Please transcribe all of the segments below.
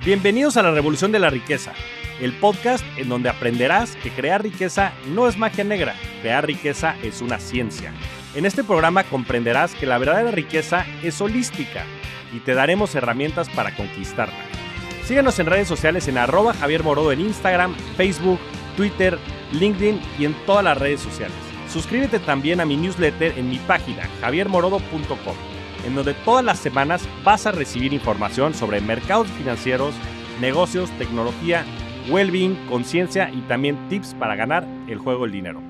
Bienvenidos a la Revolución de la Riqueza, el podcast en donde aprenderás que crear riqueza no es magia negra, crear riqueza es una ciencia. En este programa comprenderás que la verdadera riqueza es holística y te daremos herramientas para conquistarla. Síguenos en redes sociales en @JavierMorodo en Instagram, Facebook, Twitter, LinkedIn y en todas las redes sociales. Suscríbete también a mi newsletter en mi página javiermorodo.com, en donde todas las semanas vas a recibir información sobre mercados financieros, negocios, tecnología, well-being, conciencia y también tips para ganar el juego del dinero.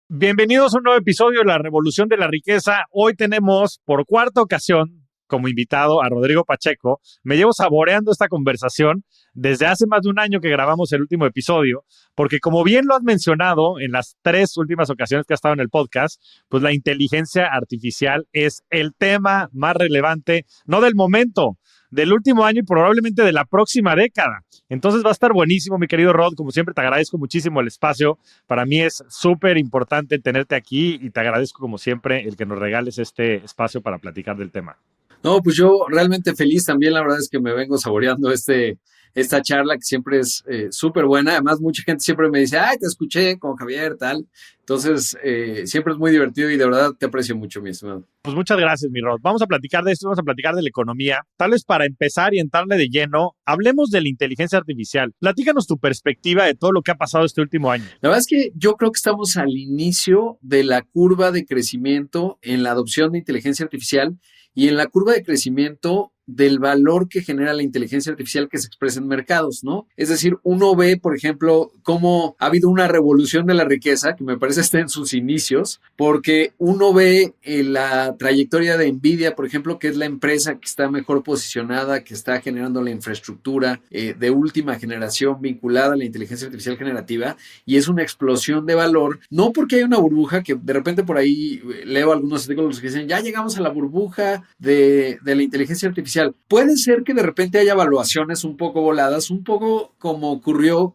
Bienvenidos a un nuevo episodio de La Revolución de la Riqueza. Hoy tenemos por cuarta ocasión como invitado a Rodrigo Pacheco. Me llevo saboreando esta conversación desde hace más de un año que grabamos el último episodio, porque como bien lo has mencionado en las 3 últimas ocasiones que has estado en el podcast, pues la inteligencia artificial es el tema más relevante, no del momento, del último año y probablemente de la próxima década. Entonces va a estar buenísimo, mi querido Rod. Como siempre, te agradezco muchísimo el espacio. Para mí es súper importante tenerte aquí y te agradezco, como siempre, el que nos regales este espacio para platicar del tema. No, pues yo realmente feliz también. La verdad es que me vengo saboreando esta charla que siempre es súper buena. Además, mucha gente siempre me dice, ay, te escuché con Javier, tal. Entonces, siempre es muy divertido y de verdad te aprecio mucho, mi estimado. Pues muchas gracias, mi Rod. Vamos a platicar de esto, vamos a platicar de la economía. Tal vez para empezar y entrarle de lleno, hablemos de la inteligencia artificial. Platícanos tu perspectiva de todo lo que ha pasado este último año. La verdad es que yo creo que estamos al inicio de la curva de crecimiento en la adopción de inteligencia artificial y en la curva de crecimiento del valor que genera la inteligencia artificial que se expresa en mercados, ¿no? Es decir, uno ve, por ejemplo, cómo ha habido una revolución de la riqueza, que me parece está en sus inicios, porque uno ve la trayectoria de Nvidia, por ejemplo, que es la empresa que está mejor posicionada, que está generando la infraestructura de última generación vinculada a la inteligencia artificial generativa, y es una explosión de valor, no porque hay una burbuja, que de repente por ahí leo algunos artículos que dicen, ya llegamos a la burbuja de la inteligencia artificial. Puede ser que de repente haya evaluaciones un poco voladas, un poco como ocurrió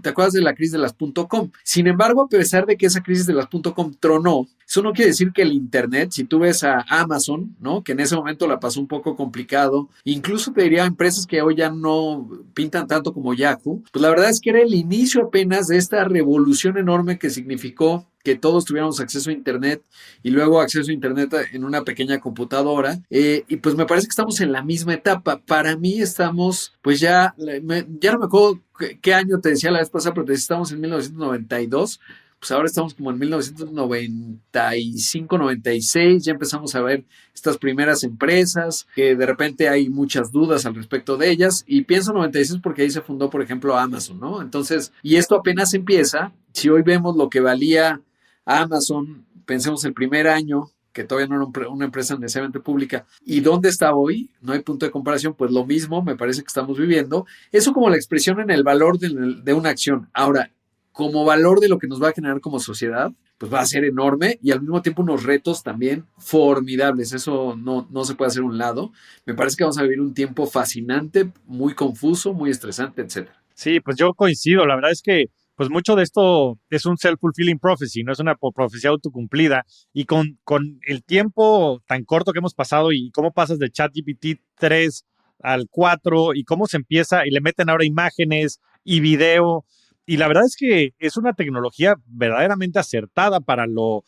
¿te acuerdas de la crisis de las .com? Sin embargo, a pesar de que esa crisis de las .com tronó, eso no quiere decir que el Internet, si tú ves a Amazon, ¿no? Que en ese momento la pasó un poco complicado, incluso te diría empresas que hoy ya no pintan tanto como Yahoo, pues la verdad es que era el inicio apenas de esta revolución enorme que significó que todos tuviéramos acceso a Internet y luego acceso a Internet en una pequeña computadora. Y pues me parece que estamos en la misma etapa. Para mí estamos, pues ya no me acuerdo qué año te decía la vez pasada, pero te decía, estamos en 1992. Pues ahora estamos como en 1995, 96, ya empezamos a ver estas primeras empresas, que de repente hay muchas dudas al respecto de ellas, y pienso 96 porque ahí se fundó, por ejemplo, Amazon, ¿no? Entonces, y esto apenas empieza. Si hoy vemos lo que valía Amazon, pensemos el primer año, que todavía no era una empresa necesariamente pública, ¿y dónde está hoy? No hay punto de comparación. Pues lo mismo me parece que estamos viviendo. Eso como la expresión en el valor de una acción. Ahora, como valor de lo que nos va a generar como sociedad, pues va a ser enorme y al mismo tiempo unos retos también formidables. Eso no se puede hacer a un lado. Me parece que vamos a vivir un tiempo fascinante, muy confuso, muy estresante, etcétera. Sí, pues yo coincido. La verdad es que pues mucho de esto es un self-fulfilling prophecy, no es una profecía autocumplida. Y con el tiempo tan corto que hemos pasado y cómo pasas de ChatGPT 3 al 4 y cómo se empieza y le meten ahora imágenes y video. Y la verdad es que es una tecnología verdaderamente acertada para lo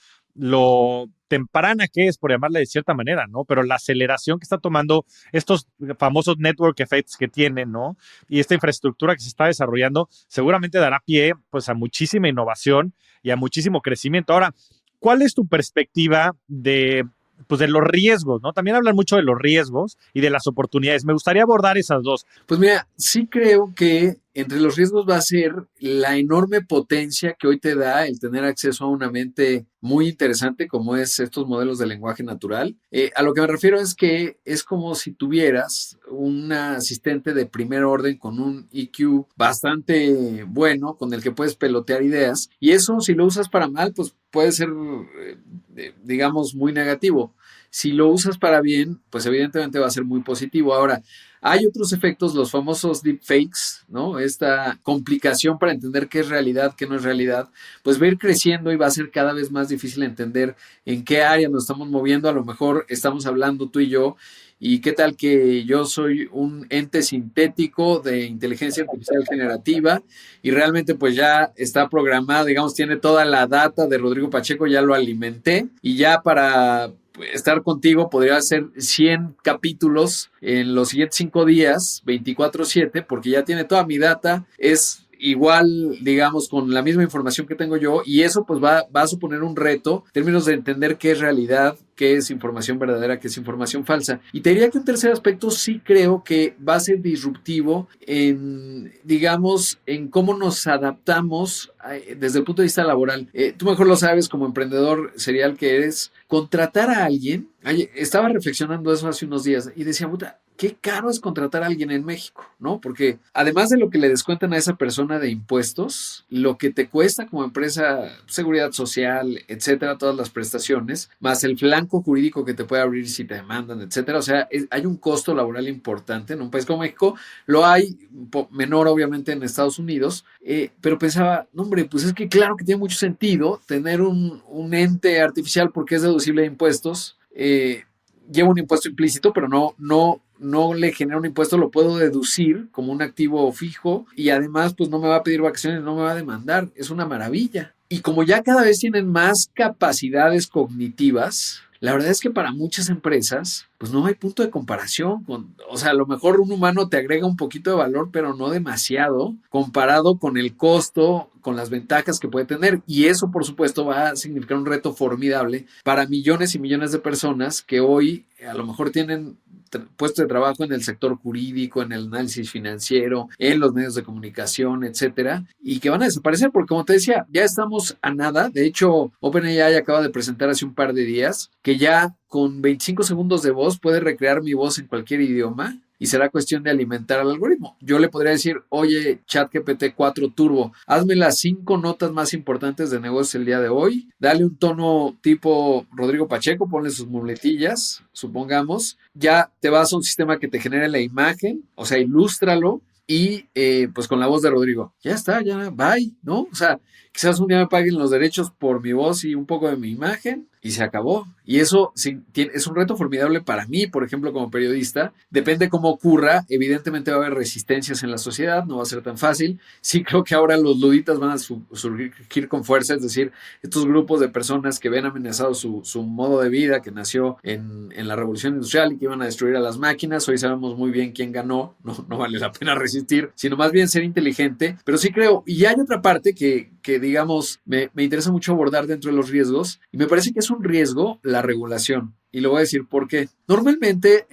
temprana que es, por llamarla de cierta manera, ¿no? Pero la aceleración que está tomando estos famosos network effects que tienen, ¿no? Y esta infraestructura que se está desarrollando seguramente dará pie, pues, a muchísima innovación y a muchísimo crecimiento. Ahora, ¿cuál es tu perspectiva pues, de los riesgos, ¿no? También hablan mucho de los riesgos y de las oportunidades. Me gustaría abordar esas dos. Pues mira, sí creo que entre los riesgos va a ser la enorme potencia que hoy te da el tener acceso a una mente muy interesante como es estos modelos de lenguaje natural. A lo que me refiero es que es como si tuvieras un asistente de primer orden con un EQ bastante bueno, con el que puedes pelotear ideas, y eso si lo usas para mal, pues puede ser, digamos, muy negativo. Si lo usas para bien, pues evidentemente va a ser muy positivo. Ahora, hay otros efectos, los famosos deepfakes, ¿no? Esta complicación para entender qué es realidad, qué no es realidad, pues va a ir creciendo y va a ser cada vez más difícil entender en qué área nos estamos moviendo. A lo mejor estamos hablando tú y yo y qué tal que yo soy un ente sintético de inteligencia artificial generativa y realmente pues ya está programado, digamos, tiene toda la data de Rodrigo Pacheco, ya lo alimenté y ya para estar contigo podría hacer 100 capítulos en los siguientes 5 días, 24/7, porque ya tiene toda mi data, es igual, digamos, con la misma información que tengo yo, y eso pues va a suponer un reto en términos de entender qué es realidad, qué es información verdadera, qué es información falsa. Y te diría que un tercer aspecto sí creo que va a ser disruptivo en, digamos, en cómo nos adaptamos desde el punto de vista laboral. Tú mejor lo sabes como emprendedor serial que eres, contratar a alguien. Estaba reflexionando eso hace unos días y decía, puta, qué caro es contratar a alguien en México, ¿no? Porque además de lo que le descuentan a esa persona de impuestos, lo que te cuesta como empresa, seguridad social, etcétera, todas las prestaciones, más el flanco jurídico que te puede abrir si te demandan, etcétera. O sea, hay un costo laboral importante en un país como México. Lo hay menor, obviamente, en Estados Unidos, pero pensaba, no, hombre, pues es que claro que tiene mucho sentido tener un ente artificial porque es deducible de impuestos. Lleva un impuesto implícito, pero no le genera un impuesto, lo puedo deducir como un activo fijo y además pues no me va a pedir vacaciones, no me va a demandar, es una maravilla. Y como ya cada vez tienen más capacidades cognitivas, la verdad es que para muchas empresas, pues no hay punto de comparación. O sea, a lo mejor un humano te agrega un poquito de valor, pero no demasiado, comparado con el costo, con las ventajas que puede tener. Y eso, por supuesto, va a significar un reto formidable para millones y millones de personas que hoy a lo mejor tienen puestos de trabajo en el sector jurídico, en el análisis financiero, en los medios de comunicación, etcétera, y que van a desaparecer porque, como te decía, ya estamos a nada. De hecho, OpenAI acaba de presentar hace un par de días que ya con 25 segundos de voz puede recrear mi voz en cualquier idioma y será cuestión de alimentar al algoritmo. Yo le podría decir, oye, ChatGPT 4 Turbo, hazme las 5 notas más importantes de negocios el día de hoy, dale un tono tipo Rodrigo Pacheco, ponle sus muletillas, supongamos, ya te vas a un sistema que te genere la imagen, o sea, ilústralo, y pues con la voz de Rodrigo, ya está, ya, bye, ¿no? O sea, quizás un día me paguen los derechos por mi voz y un poco de mi imagen y se acabó. Y eso sí, es un reto formidable para mí, por ejemplo, como periodista. Depende cómo ocurra. Evidentemente va a haber resistencias en la sociedad, no va a ser tan fácil. Sí creo que ahora los luditas van a surgir con fuerza, es decir, estos grupos de personas que ven amenazado su modo de vida que nació en la revolución industrial y que iban a destruir a las máquinas. Hoy sabemos muy bien quién ganó, no vale la pena resistir, sino más bien ser inteligente. Pero sí creo, y hay otra parte que digamos, me interesa mucho abordar dentro de los riesgos, y me parece que es un riesgo la regulación. Y le voy a decir por qué. Normalmente,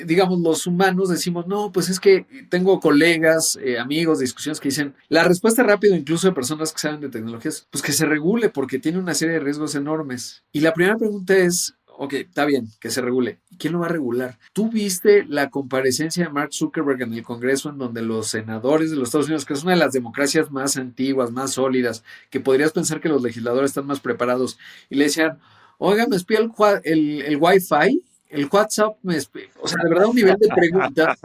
digamos, los humanos decimos, no, pues es que tengo colegas, amigos, discusiones que dicen, la respuesta rápida, incluso de personas que saben de tecnologías, pues que se regule porque tiene una serie de riesgos enormes. Y la primera pregunta es, ok, está bien, que se regule. ¿Quién lo va a regular? ¿Tú viste la comparecencia de Mark Zuckerberg en el Congreso en donde los senadores de los Estados Unidos, que es una de las democracias más antiguas, más sólidas, que podrías pensar que los legisladores están más preparados, y le decían, oiga, me espía el Wi-Fi, el WhatsApp, o sea, de verdad un nivel de preguntas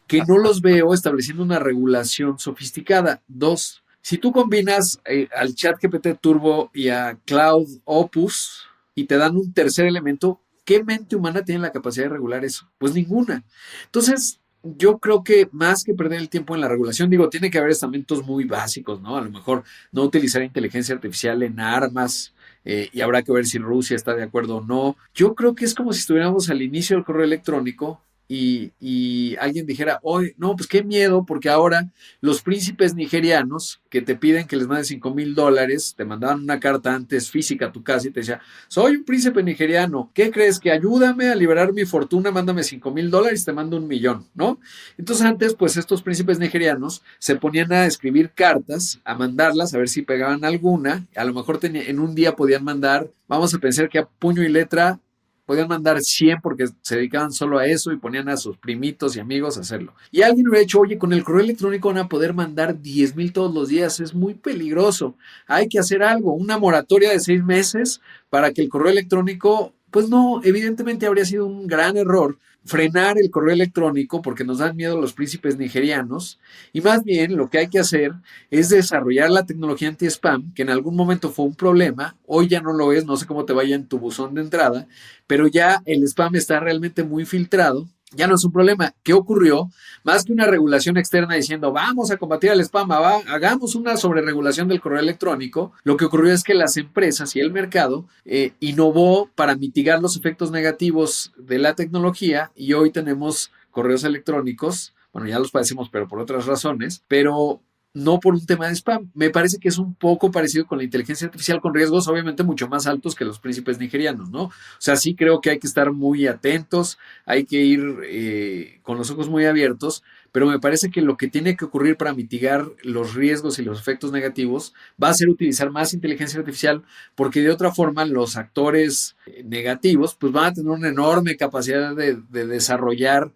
que no los veo estableciendo una regulación sofisticada. Dos, si tú combinas al ChatGPT Turbo y a Cloud Opus y te dan un tercer elemento, ¿qué mente humana tiene la capacidad de regular eso? Pues ninguna. Entonces, yo creo que más que perder el tiempo en la regulación, digo, tiene que haber estamentos muy básicos, ¿no? A lo mejor no utilizar inteligencia artificial en armas, y habrá que ver si Rusia está de acuerdo o no. Yo creo que es como si estuviéramos al inicio del correo electrónico y alguien dijera, oye, no, pues qué miedo, porque ahora los príncipes nigerianos que te piden que les mandes $5,000, te mandaban una carta antes física a tu casa y te decía, soy un príncipe nigeriano, ¿qué crees? Que ayúdame a liberar mi fortuna, mándame $5,000, te mando 1,000,000, ¿no? Entonces antes, pues estos príncipes nigerianos se ponían a escribir cartas, a mandarlas, a ver si pegaban alguna, a lo mejor en un día podían mandar, vamos a pensar que a puño y letra, podían mandar 100 porque se dedicaban solo a eso y ponían a sus primitos y amigos a hacerlo. Y alguien hubiera dicho, oye, con el correo electrónico van a poder mandar 10,000 todos los días, es muy peligroso. Hay que hacer algo, una moratoria de 6 meses para que el correo electrónico Pues no, evidentemente habría sido un gran error frenar el correo electrónico porque nos dan miedo los príncipes nigerianos y más bien lo que hay que hacer es desarrollar la tecnología anti-spam, que en algún momento fue un problema, hoy ya no lo es, no sé cómo te vaya en tu buzón de entrada, pero ya el spam está realmente muy filtrado, ya no es un problema. ¿Qué ocurrió? Más que una regulación externa diciendo vamos a combatir el spam, hagamos una sobreregulación del correo electrónico, lo que ocurrió es que las empresas y el mercado innovó para mitigar los efectos negativos de la tecnología y hoy tenemos correos electrónicos, bueno, ya los padecemos, pero por otras razones, pero no por un tema de spam. Me parece que es un poco parecido con la inteligencia artificial, con riesgos obviamente mucho más altos que los príncipes nigerianos, ¿no? O sea, sí creo que hay que estar muy atentos, hay que ir con los ojos muy abiertos, pero me parece que lo que tiene que ocurrir para mitigar los riesgos y los efectos negativos va a ser utilizar más inteligencia artificial, porque de otra forma los actores negativos pues van a tener una enorme capacidad de desarrollar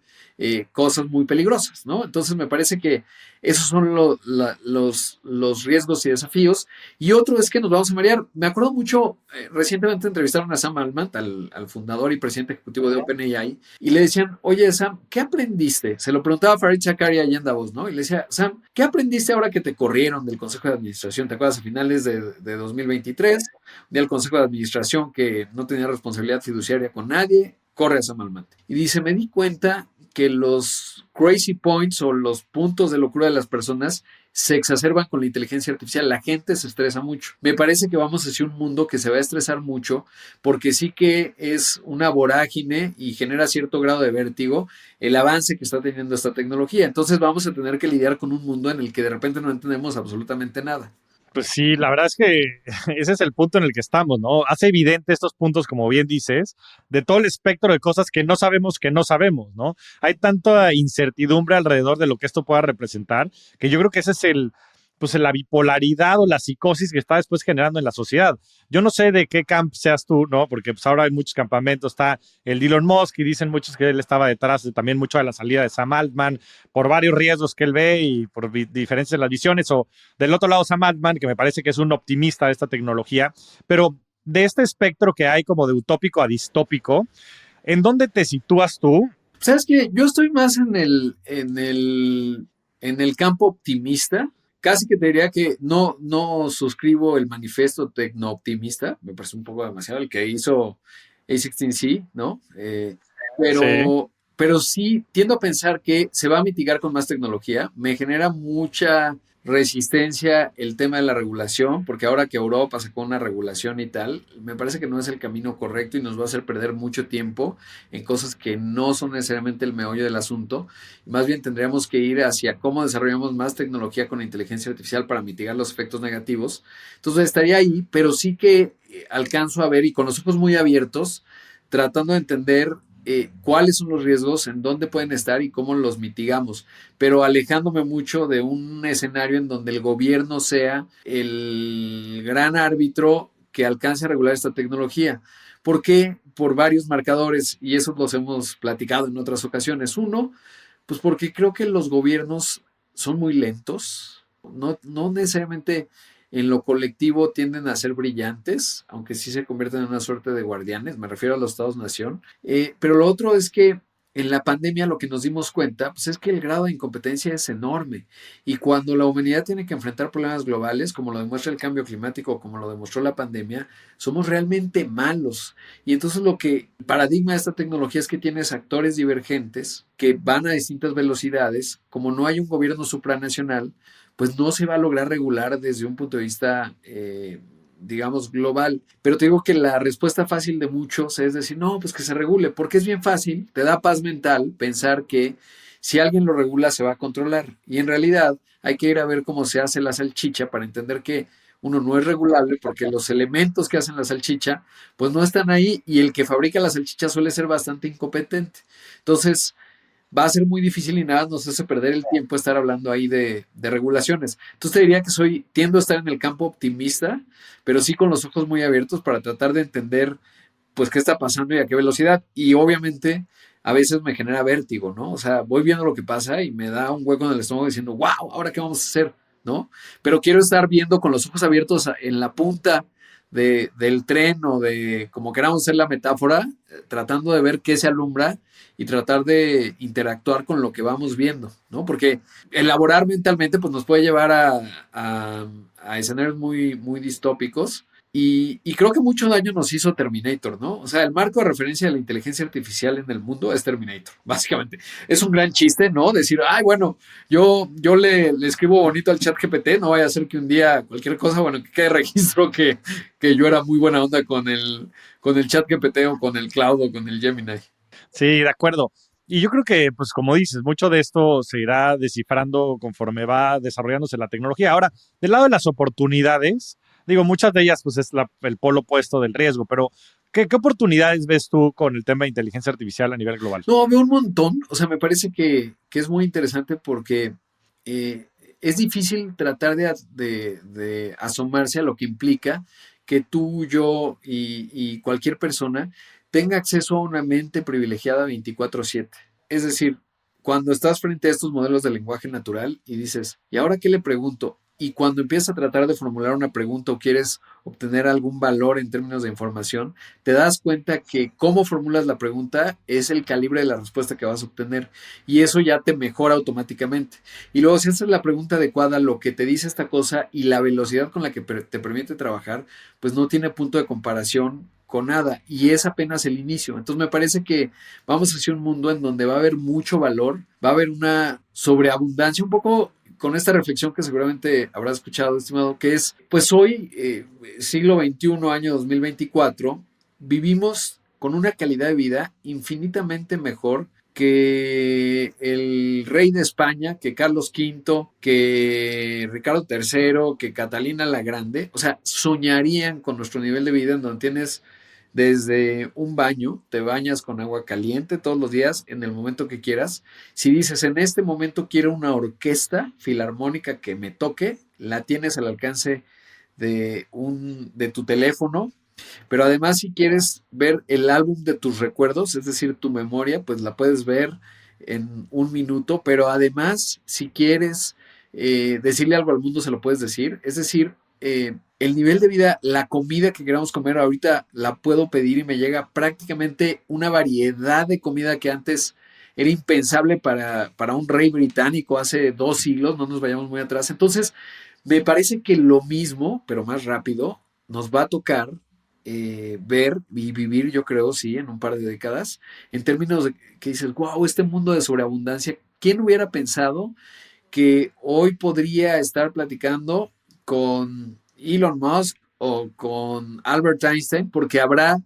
cosas muy peligrosas, ¿no? Entonces me parece que esos son los riesgos y desafíos. Y otro es que nos vamos a marear. Me acuerdo mucho, recientemente entrevistaron a Sam Altman, al fundador y presidente ejecutivo de OpenAI, y le decían, oye Sam, ¿qué aprendiste? Se lo preguntaba a Farid Zakaria allá en Davos, ¿no? Y le decía, Sam, ¿qué aprendiste ahora que te corrieron del Consejo de Administración? ¿Te acuerdas? A finales de 2023, del Consejo de Administración que no tenía responsabilidad fiduciaria con nadie, corre a Sam Altman. Y dice, me di cuenta que los crazy points o los puntos de locura de las personas se exacerban con la inteligencia artificial. La gente se estresa mucho. Me parece que vamos hacia un mundo que se va a estresar mucho porque sí que es una vorágine y genera cierto grado de vértigo el avance que está teniendo esta tecnología. Entonces vamos a tener que lidiar con un mundo en el que de repente no entendemos absolutamente nada. Pues sí, la verdad es que ese es el punto en el que estamos, ¿no? Hace evidente estos puntos, como bien dices, de todo el espectro de cosas que no sabemos, ¿no? Hay tanta incertidumbre alrededor de lo que esto pueda representar, que yo creo que ese es pues la bipolaridad o la psicosis que está después generando en la sociedad. Yo no sé de qué camp seas tú, ¿no? Porque pues ahora hay muchos campamentos, está el de Elon Musk y dicen muchos que él estaba detrás de, también mucho de la salida de Sam Altman por varios riesgos que él ve y por diferencias de las visiones, o del otro lado Sam Altman, que me parece que es un optimista de esta tecnología, pero de este espectro que hay como de utópico a distópico, ¿en dónde te sitúas tú? ¿Sabes qué? Yo estoy más en el campo optimista. Casi que te diría que no suscribo el manifiesto tecno-optimista. Me parece un poco demasiado el que hizo A16Z, ¿no? Sí. Pero sí tiendo a pensar que se va a mitigar con más tecnología. Me genera mucha resistencia el tema de la regulación, porque ahora que Europa sacó una regulación y tal, me parece que no es el camino correcto y nos va a hacer perder mucho tiempo en cosas que no son necesariamente el meollo del asunto. Más bien tendríamos que ir hacia cómo desarrollamos más tecnología con inteligencia artificial para mitigar los efectos negativos. Entonces estaría ahí, pero sí que alcanzo a ver y con los ojos muy abiertos, tratando de entender cuáles son los riesgos, en dónde pueden estar y cómo los mitigamos, pero alejándome mucho de un escenario en donde el gobierno sea el gran árbitro que alcance a regular esta tecnología. ¿Por qué? Por varios marcadores, y eso los hemos platicado en otras ocasiones. Uno, pues porque creo que los gobiernos son muy lentos, no necesariamente en lo colectivo tienden a ser brillantes, aunque sí se convierten en una suerte de guardianes, me refiero a los estados-nación. Pero lo otro es que en la pandemia lo que nos dimos cuenta pues es que el grado de incompetencia es enorme y cuando la humanidad tiene que enfrentar problemas globales, como lo demuestra el cambio climático o como lo demostró la pandemia, somos realmente malos. Y entonces el paradigma de esta tecnología es que tienes actores divergentes que van a distintas velocidades, como no hay un gobierno supranacional, pues no se va a lograr regular desde un punto de vista, digamos, global. Pero te digo que la respuesta fácil de muchos es decir, no, pues que se regule, porque es bien fácil, te da paz mental pensar que si alguien lo regula se va a controlar. Y en realidad hay que ir a ver cómo se hace la salchicha para entender que uno no es regulable porque los elementos que hacen la salchicha pues no están ahí y el que fabrica la salchicha suele ser bastante incompetente. Entonces, va a ser muy difícil y nada nos hace perder el tiempo estar hablando ahí de regulaciones. Entonces te diría que tiendo a estar en el campo optimista, pero sí con los ojos muy abiertos para tratar de entender pues qué está pasando y a qué velocidad. Y obviamente a veces me genera vértigo, ¿no? O sea, voy viendo lo que pasa y me da un hueco en el estómago diciendo, wow, ¿ahora qué vamos a hacer? ¿No? Pero quiero estar viendo con los ojos abiertos en la punta del tren o de, como queramos hacer la metáfora, tratando de ver qué se alumbra y tratar de interactuar con lo que vamos viendo, ¿no? Porque elaborar mentalmente pues nos puede llevar a escenarios muy, muy distópicos y creo que mucho daño nos hizo Terminator, ¿no? O sea, el marco de referencia de la inteligencia artificial en el mundo es Terminator, básicamente. Es un gran chiste, ¿no? Decir, ay, bueno, yo le escribo bonito al chat GPT, no vaya a ser que un día cualquier cosa, bueno, que quede registro que yo era muy buena onda con el chat GPT o con el Cloud o con el Gemini. Sí, de acuerdo. Y yo creo que, pues como dices, mucho de esto se irá descifrando conforme va desarrollándose la tecnología. Ahora, del lado de las oportunidades, digo, muchas de ellas, pues es el polo opuesto del riesgo, pero ¿qué oportunidades ves tú con el tema de inteligencia artificial a nivel global? No, veo un montón. O sea, me parece que es muy interesante porque eh, es difícil tratar de asomarse a lo que implica que tú, yo y cualquier persona tenga acceso a una mente privilegiada 24/7. Es decir, cuando estás frente a estos modelos de lenguaje natural y dices, ¿y ahora qué le pregunto? Y cuando empiezas a tratar de formular una pregunta o quieres obtener algún valor en términos de información, te das cuenta que cómo formulas la pregunta es el calibre de la respuesta que vas a obtener y eso ya te mejora automáticamente. Y luego si haces la pregunta adecuada, lo que te dice esta cosa y la velocidad con la que te permite trabajar, pues no tiene punto de comparación con nada y es apenas el inicio. Entonces me parece que vamos hacia un mundo en donde va a haber mucho valor, va a haber una sobreabundancia, un poco con esta reflexión que seguramente habrás escuchado, estimado, que es, pues hoy, siglo XXI, año 2024, vivimos con una calidad de vida infinitamente mejor que el rey de España, que Carlos V, que Ricardo III, que Catalina la Grande. O sea, soñarían con nuestro nivel de vida en donde tienes desde un baño, te bañas con agua caliente todos los días en el momento que quieras. Si dices, en este momento quiero una orquesta filarmónica que me toque, la tienes al alcance de tu teléfono, pero además si quieres ver el álbum de tus recuerdos, es decir, tu memoria, pues la puedes ver en un minuto, pero además si quieres decirle algo al mundo, se lo puedes decir. Es decir, el nivel de vida, la comida que queramos comer ahorita la puedo pedir y me llega prácticamente una variedad de comida que antes era impensable para un rey británico hace 2 siglos, no nos vayamos muy atrás. Entonces, me parece que lo mismo, pero más rápido, nos va a tocar ver y vivir, yo creo, sí, en un par de décadas, en términos de que dices, wow, este mundo de sobreabundancia, ¿quién hubiera pensado que hoy podría estar platicando con Elon Musk o con Albert Einstein? Porque habrá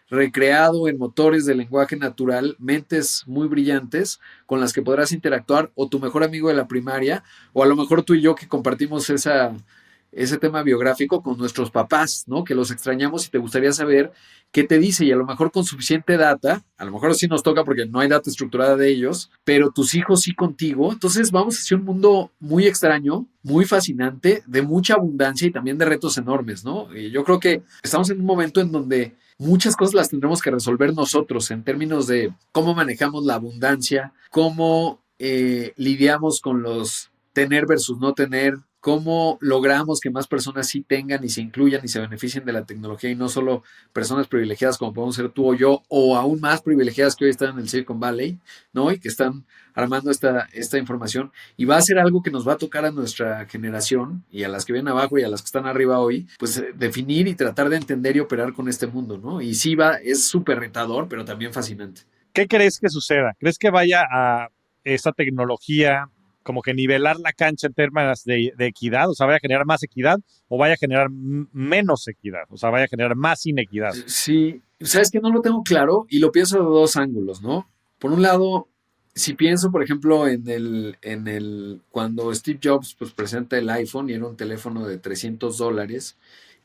recreado en motores de lenguaje natural mentes muy brillantes con las que podrás interactuar, o tu mejor amigo de la primaria, o a lo mejor tú y yo que compartimos ese tema biográfico con nuestros papás, ¿no? Que los extrañamos y te gustaría saber qué te dice, y a lo mejor con suficiente data, a lo mejor sí nos toca porque no hay data estructurada de ellos, pero tus hijos sí contigo. Entonces vamos hacia un mundo muy extraño, muy fascinante, de mucha abundancia y también de retos enormes, ¿no? Y yo creo que estamos en un momento en donde muchas cosas las tendremos que resolver nosotros en términos de cómo manejamos la abundancia, cómo lidiamos con los tener versus no tener, cómo logramos que más personas sí tengan y se incluyan y se beneficien de la tecnología y no solo personas privilegiadas como podemos ser tú o yo, o aún más privilegiadas que hoy están en el Silicon Valley, ¿no? Y que están armando esta información, y va a ser algo que nos va a tocar a nuestra generación y a las que vienen abajo y a las que están arriba hoy, pues definir y tratar de entender y operar con este mundo, ¿no? Y sí es súper retador, pero también fascinante. ¿Qué crees que suceda? ¿Crees que vaya a esta tecnología como que nivelar la cancha en términos de equidad? O sea, ¿vaya a generar más equidad o vaya a generar menos equidad? O sea, ¿vaya a generar más inequidad? Sí, sabes que no lo tengo claro y lo pienso de dos ángulos, ¿no? Por un lado, si pienso, por ejemplo, cuando Steve Jobs pues, presenta el iPhone y era un teléfono de $300,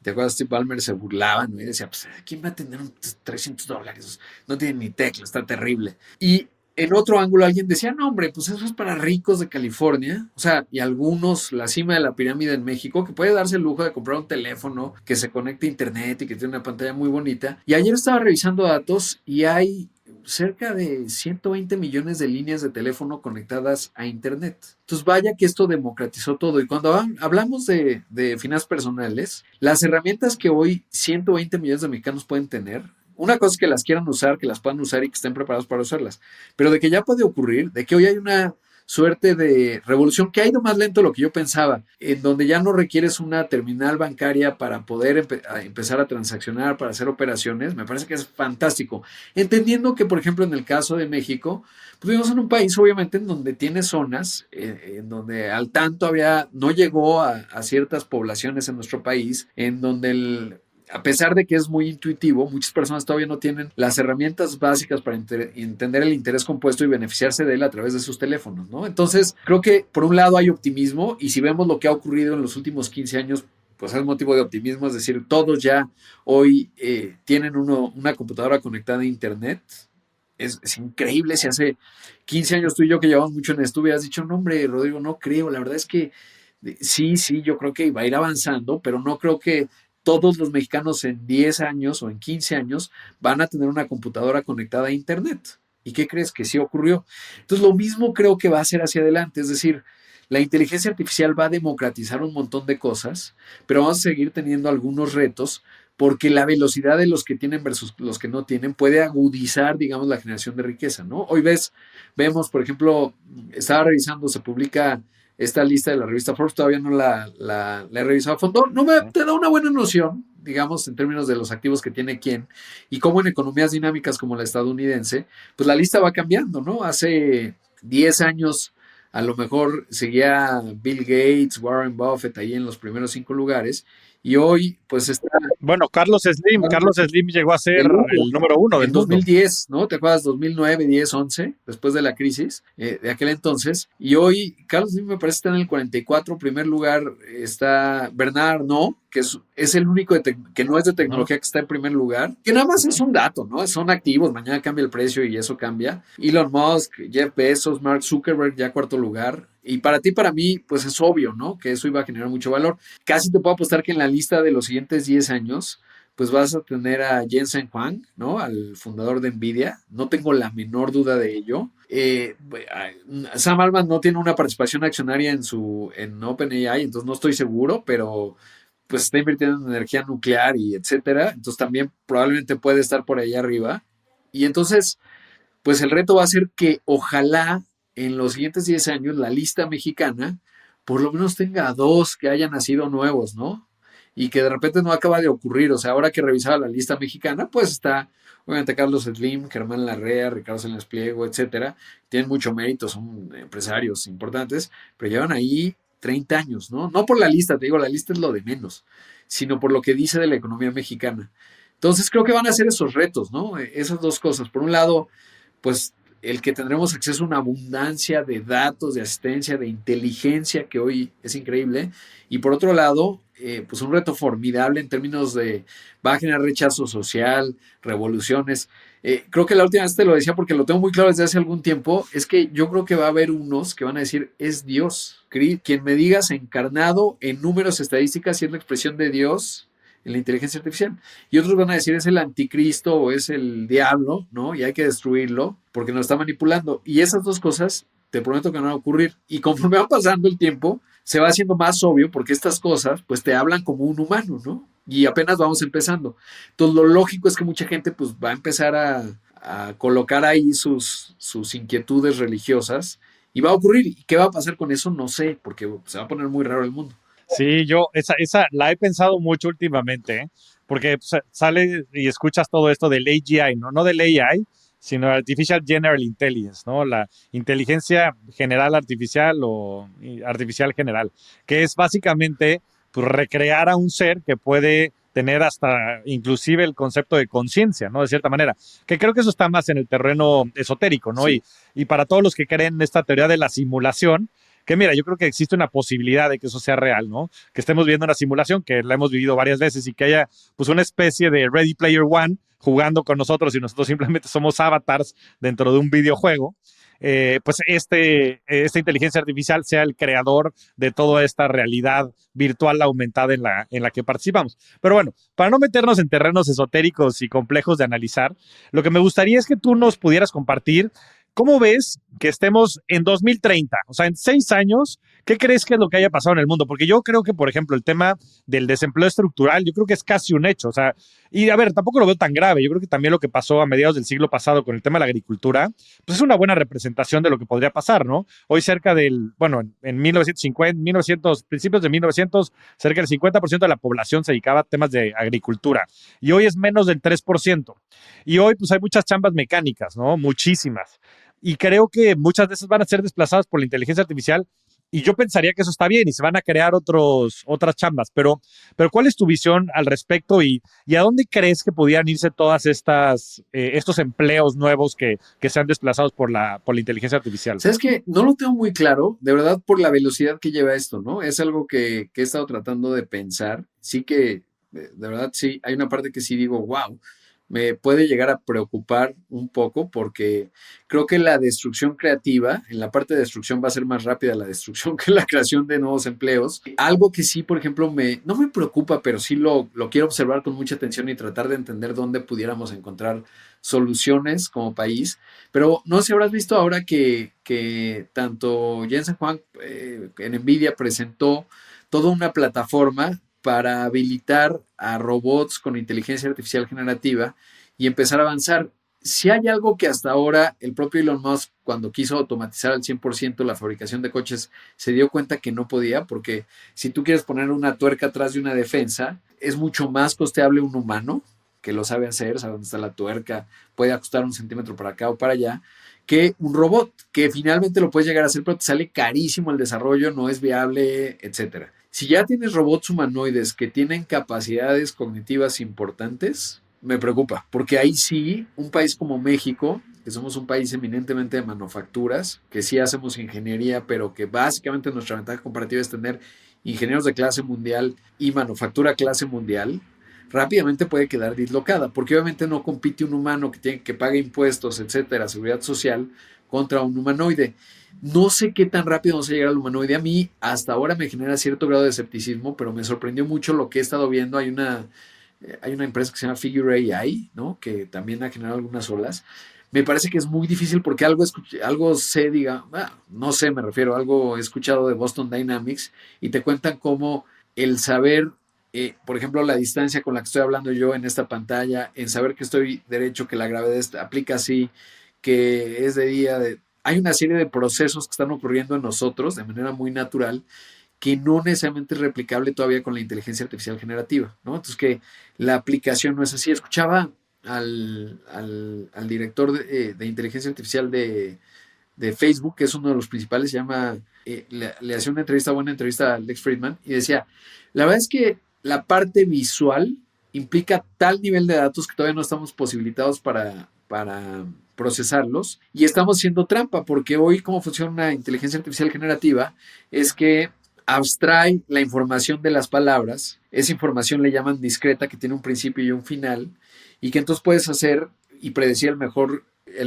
¿te acuerdas? Steve Ballmer se burlaba, ¿no? Y decía, pues, ¿quién va a tener $300? No tiene ni tecla, está terrible. Y en otro ángulo alguien decía, no, hombre, pues eso es para ricos de California, o sea, y algunos, la cima de la pirámide en México, que puede darse el lujo de comprar un teléfono que se conecte a internet y que tiene una pantalla muy bonita. Y ayer estaba revisando datos y hay cerca de 120 millones de líneas de teléfono conectadas a Internet. Entonces, vaya que esto democratizó todo. Y cuando hablamos de finanzas personales, las herramientas que hoy 120 millones de mexicanos pueden tener, una cosa es que las quieran usar, que las puedan usar y que estén preparados para usarlas, pero de que ya puede ocurrir, de que hoy hay una suerte de revolución que ha ido más lento de lo que yo pensaba, en donde ya no requieres una terminal bancaria para poder empezar a transaccionar, para hacer operaciones, me parece que es fantástico. Entendiendo que, por ejemplo, en el caso de México, pues vivimos en un país obviamente en donde tiene zonas, en donde al tanto no llegó a ciertas poblaciones en nuestro país, en donde a pesar de que es muy intuitivo, muchas personas todavía no tienen las herramientas básicas para entender el interés compuesto y beneficiarse de él a través de sus teléfonos, ¿no? Entonces, creo que por un lado hay optimismo y si vemos lo que ha ocurrido en los últimos 15 años, pues es motivo de optimismo, es decir, todos ya hoy tienen una computadora conectada a Internet. Es increíble si hace 15 años tú y yo que llevamos mucho en esto hubieras dicho, no hombre, Rodrigo, no creo, la verdad es que sí, yo creo que va a ir avanzando, pero no creo que todos los mexicanos en 10 años o en 15 años van a tener una computadora conectada a Internet. ¿Y qué crees? Que sí ocurrió. Entonces, lo mismo creo que va a ser hacia adelante. Es decir, la inteligencia artificial va a democratizar un montón de cosas, pero vamos a seguir teniendo algunos retos porque la velocidad de los que tienen versus los que no tienen puede agudizar, digamos, la generación de riqueza, ¿no? Hoy vemos, por ejemplo, estaba revisando, se publica esta lista de la revista Forbes, todavía no la he revisado a fondo, te da una buena noción, digamos, en términos de los activos que tiene quién, y cómo en economías dinámicas como la estadounidense, pues la lista va cambiando, ¿no? Hace 10 años a lo mejor seguía Bill Gates, Warren Buffett ahí en los primeros 5 lugares, y hoy pues está Bueno, Carlos Slim llegó a ser el el número uno del en mundo. 2010, ¿no? ¿Te acuerdas? 2009, 10, 11, después de la crisis de aquel entonces. Y hoy, Carlos Slim me parece está en el 44, primer lugar está Bernard Arnault, que es el único que no es de tecnología que está en primer lugar, que nada más es un dato, ¿no? Son activos, mañana cambia el precio y eso cambia. Elon Musk, Jeff Bezos, Mark Zuckerberg ya cuarto lugar. Y para ti, para mí, pues es obvio, ¿no? Que eso iba a generar mucho valor. Casi te puedo apostar que en la lista de los siguientes 10 años, pues vas a tener a Jensen Huang, ¿no? Al fundador de Nvidia. No tengo la menor duda de ello. Sam Altman no tiene una participación accionaria en OpenAI, entonces no estoy seguro, pero pues está invirtiendo en energía nuclear y etcétera. Entonces también probablemente puede estar por ahí arriba. Y entonces, pues el reto va a ser que ojalá en los siguientes 10 años la lista mexicana por lo menos tenga 2 que hayan nacido nuevos, ¿no? Y que de repente no acaba de ocurrir. O sea, ahora que revisaba la lista mexicana, pues está obviamente Carlos Slim, Germán Larrea, Ricardo Salinas Pliego, etcétera. Tienen mucho mérito, son empresarios importantes, pero llevan ahí 30 años, ¿no? No por la lista, te digo, la lista es lo de menos, sino por lo que dice de la economía mexicana. Entonces creo que van a ser esos retos, ¿no? Esas dos cosas. Por un lado, pues el que tendremos acceso a una abundancia de datos, de asistencia, de inteligencia que hoy es increíble. Y por otro lado, pues un reto formidable en términos de, va a generar rechazo social, revoluciones. Creo que la última vez te lo decía porque lo tengo muy claro desde hace algún tiempo, es que yo creo que va a haber unos que van a decir, es Dios. Quien me digas encarnado en números, estadísticas y es la expresión de Dios en la inteligencia artificial. Y otros van a decir es el anticristo o es el diablo, ¿no? Y hay que destruirlo porque nos está manipulando. Y esas dos cosas te prometo que no van a ocurrir. Y conforme va pasando el tiempo, se va haciendo más obvio porque estas cosas pues te hablan como un humano, ¿no? Y apenas vamos empezando. Entonces lo lógico es que mucha gente pues va a empezar a colocar ahí sus inquietudes religiosas y va a ocurrir. ¿Y qué va a pasar con eso? No sé, porque se va a poner muy raro el mundo. Sí, yo esa la he pensado mucho últimamente, ¿eh? Porque pues, sale y escuchas todo esto del AGI, ¿no? No del AI, sino Artificial General Intelligence, ¿no? La inteligencia general artificial o artificial general, que es básicamente pues, recrear a un ser que puede tener hasta inclusive el concepto de conciencia, ¿no? De cierta manera, que creo que eso está más en el terreno esotérico, ¿no? Sí. Y para todos los que creen en esta teoría de la simulación, que mira, yo creo que existe una posibilidad de que eso sea real, ¿no? Que estemos viendo una simulación, que la hemos vivido varias veces y que haya pues una especie de Ready Player One jugando con nosotros y nosotros simplemente somos avatars dentro de un videojuego. pues esta inteligencia artificial sea el creador de toda esta realidad virtual aumentada en la que participamos. Pero bueno, para no meternos en terrenos esotéricos y complejos de analizar, lo que me gustaría es que tú nos pudieras compartir cómo ves que estemos en 2030, o sea, en 6 años. ¿Qué crees que es lo que haya pasado en el mundo? Porque yo creo que, por ejemplo, el tema del desempleo estructural, yo creo que es casi un hecho. O sea, y a ver, tampoco lo veo tan grave. Yo creo que también lo que pasó a mediados del siglo pasado con el tema de la agricultura, pues es una buena representación de lo que podría pasar, ¿no? Hoy cerca bueno, en 1950, 1900, principios de 1900, cerca del 50% de la población se dedicaba a temas de agricultura. Y hoy es menos del 3%. Y hoy, pues hay muchas chambas mecánicas, ¿no? Muchísimas. Y creo que muchas de esas van a ser desplazadas por la inteligencia artificial y yo pensaría que eso está bien y se van a crear otras chambas, pero ¿cuál es tu visión al respecto y a dónde crees que podrían irse todas estos empleos nuevos que sean desplazados por la inteligencia artificial? ¿Sabes qué? No lo tengo muy claro, de verdad, por la velocidad que lleva esto, ¿no? Es algo que he estado tratando de pensar. Sí que, de verdad, sí, hay una parte que sí digo, wow, me puede llegar a preocupar un poco porque creo que la destrucción creativa, en la parte de destrucción va a ser más rápida la destrucción que la creación de nuevos empleos. Algo que sí, por ejemplo, no me preocupa, pero sí lo quiero observar con mucha atención y tratar de entender dónde pudiéramos encontrar soluciones como país. Pero no sé si habrás visto ahora que tanto Jensen Huang en NVIDIA presentó toda una plataforma para habilitar a robots con inteligencia artificial generativa y empezar a avanzar. Si hay algo que hasta ahora el propio Elon Musk, cuando quiso automatizar al 100% la fabricación de coches, se dio cuenta que no podía, porque si tú quieres poner una tuerca atrás de una defensa, es mucho más costeable un humano que lo sabe hacer, sabe dónde está la tuerca, puede ajustar 1 centímetro para acá o para allá, que un robot, que finalmente lo puedes llegar a hacer, pero te sale carísimo el desarrollo, no es viable, etcétera. Si ya tienes robots humanoides que tienen capacidades cognitivas importantes, me preocupa, porque ahí sí, un país como México, que somos un país eminentemente de manufacturas, que sí hacemos ingeniería, pero que básicamente nuestra ventaja comparativa es tener ingenieros de clase mundial y manufactura clase mundial, rápidamente puede quedar dislocada, porque obviamente no compite un humano que paga impuestos, etcétera, seguridad social, contra un humanoide. No sé qué tan rápido vamos a llegar al humanoide. A mí hasta ahora me genera cierto grado de escepticismo, pero me sorprendió mucho lo que he estado viendo. Hay una empresa que se llama Figure AI, ¿no? Que también ha generado algunas olas. Me parece que es muy difícil porque algo sé, no sé, me refiero, algo he escuchado de Boston Dynamics y te cuentan cómo el saber, por ejemplo, la distancia con la que estoy hablando yo en esta pantalla, en saber que estoy derecho, que la gravedad aplica así, que es de día, hay una serie de procesos que están ocurriendo en nosotros de manera muy natural que no necesariamente es replicable todavía con la inteligencia artificial generativa, ¿no? Entonces que la aplicación no es así. Escuchaba al director de inteligencia artificial de Facebook, que es uno de los principales, se llama, le hacía buena entrevista a Lex Friedman, y decía, la verdad es que la parte visual implica tal nivel de datos que todavía no estamos posibilitados para procesarlos y estamos haciendo trampa porque hoy cómo funciona una inteligencia artificial generativa es que abstrae la información de las palabras, esa información le llaman discreta que tiene un principio y un final y que entonces puedes hacer y predecir el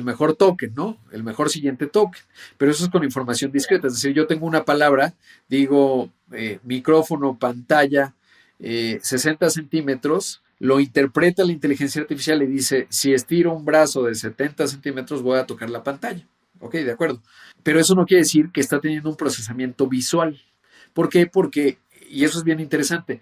mejor token, ¿no? El mejor siguiente token. Pero eso es con información discreta. Es decir, yo tengo una palabra, digo micrófono, pantalla, 60 centímetros, lo interpreta la inteligencia artificial y dice, si estiro un brazo de 70 centímetros voy a tocar la pantalla. Ok, de acuerdo. Pero eso no quiere decir que está teniendo un procesamiento visual. ¿Por qué? Porque, y eso es bien interesante,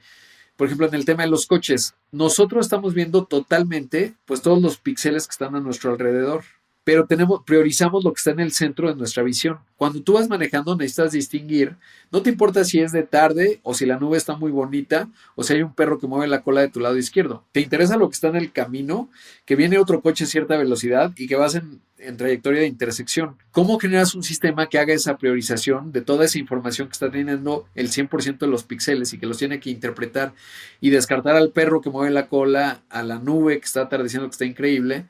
por ejemplo, en el tema de los coches, nosotros estamos viendo totalmente, pues todos los píxeles que están a nuestro alrededor, pero priorizamos lo que está en el centro de nuestra visión. Cuando tú vas manejando necesitas distinguir, no te importa si es de tarde o si la nube está muy bonita o si hay un perro que mueve la cola de tu lado izquierdo. Te interesa lo que está en el camino, que viene otro coche a cierta velocidad y que vas en trayectoria de intersección. ¿Cómo generas un sistema que haga esa priorización de toda esa información que está teniendo el 100% de los píxeles y que los tiene que interpretar y descartar al perro que mueve la cola, a la nube que está atardeciendo que está increíble?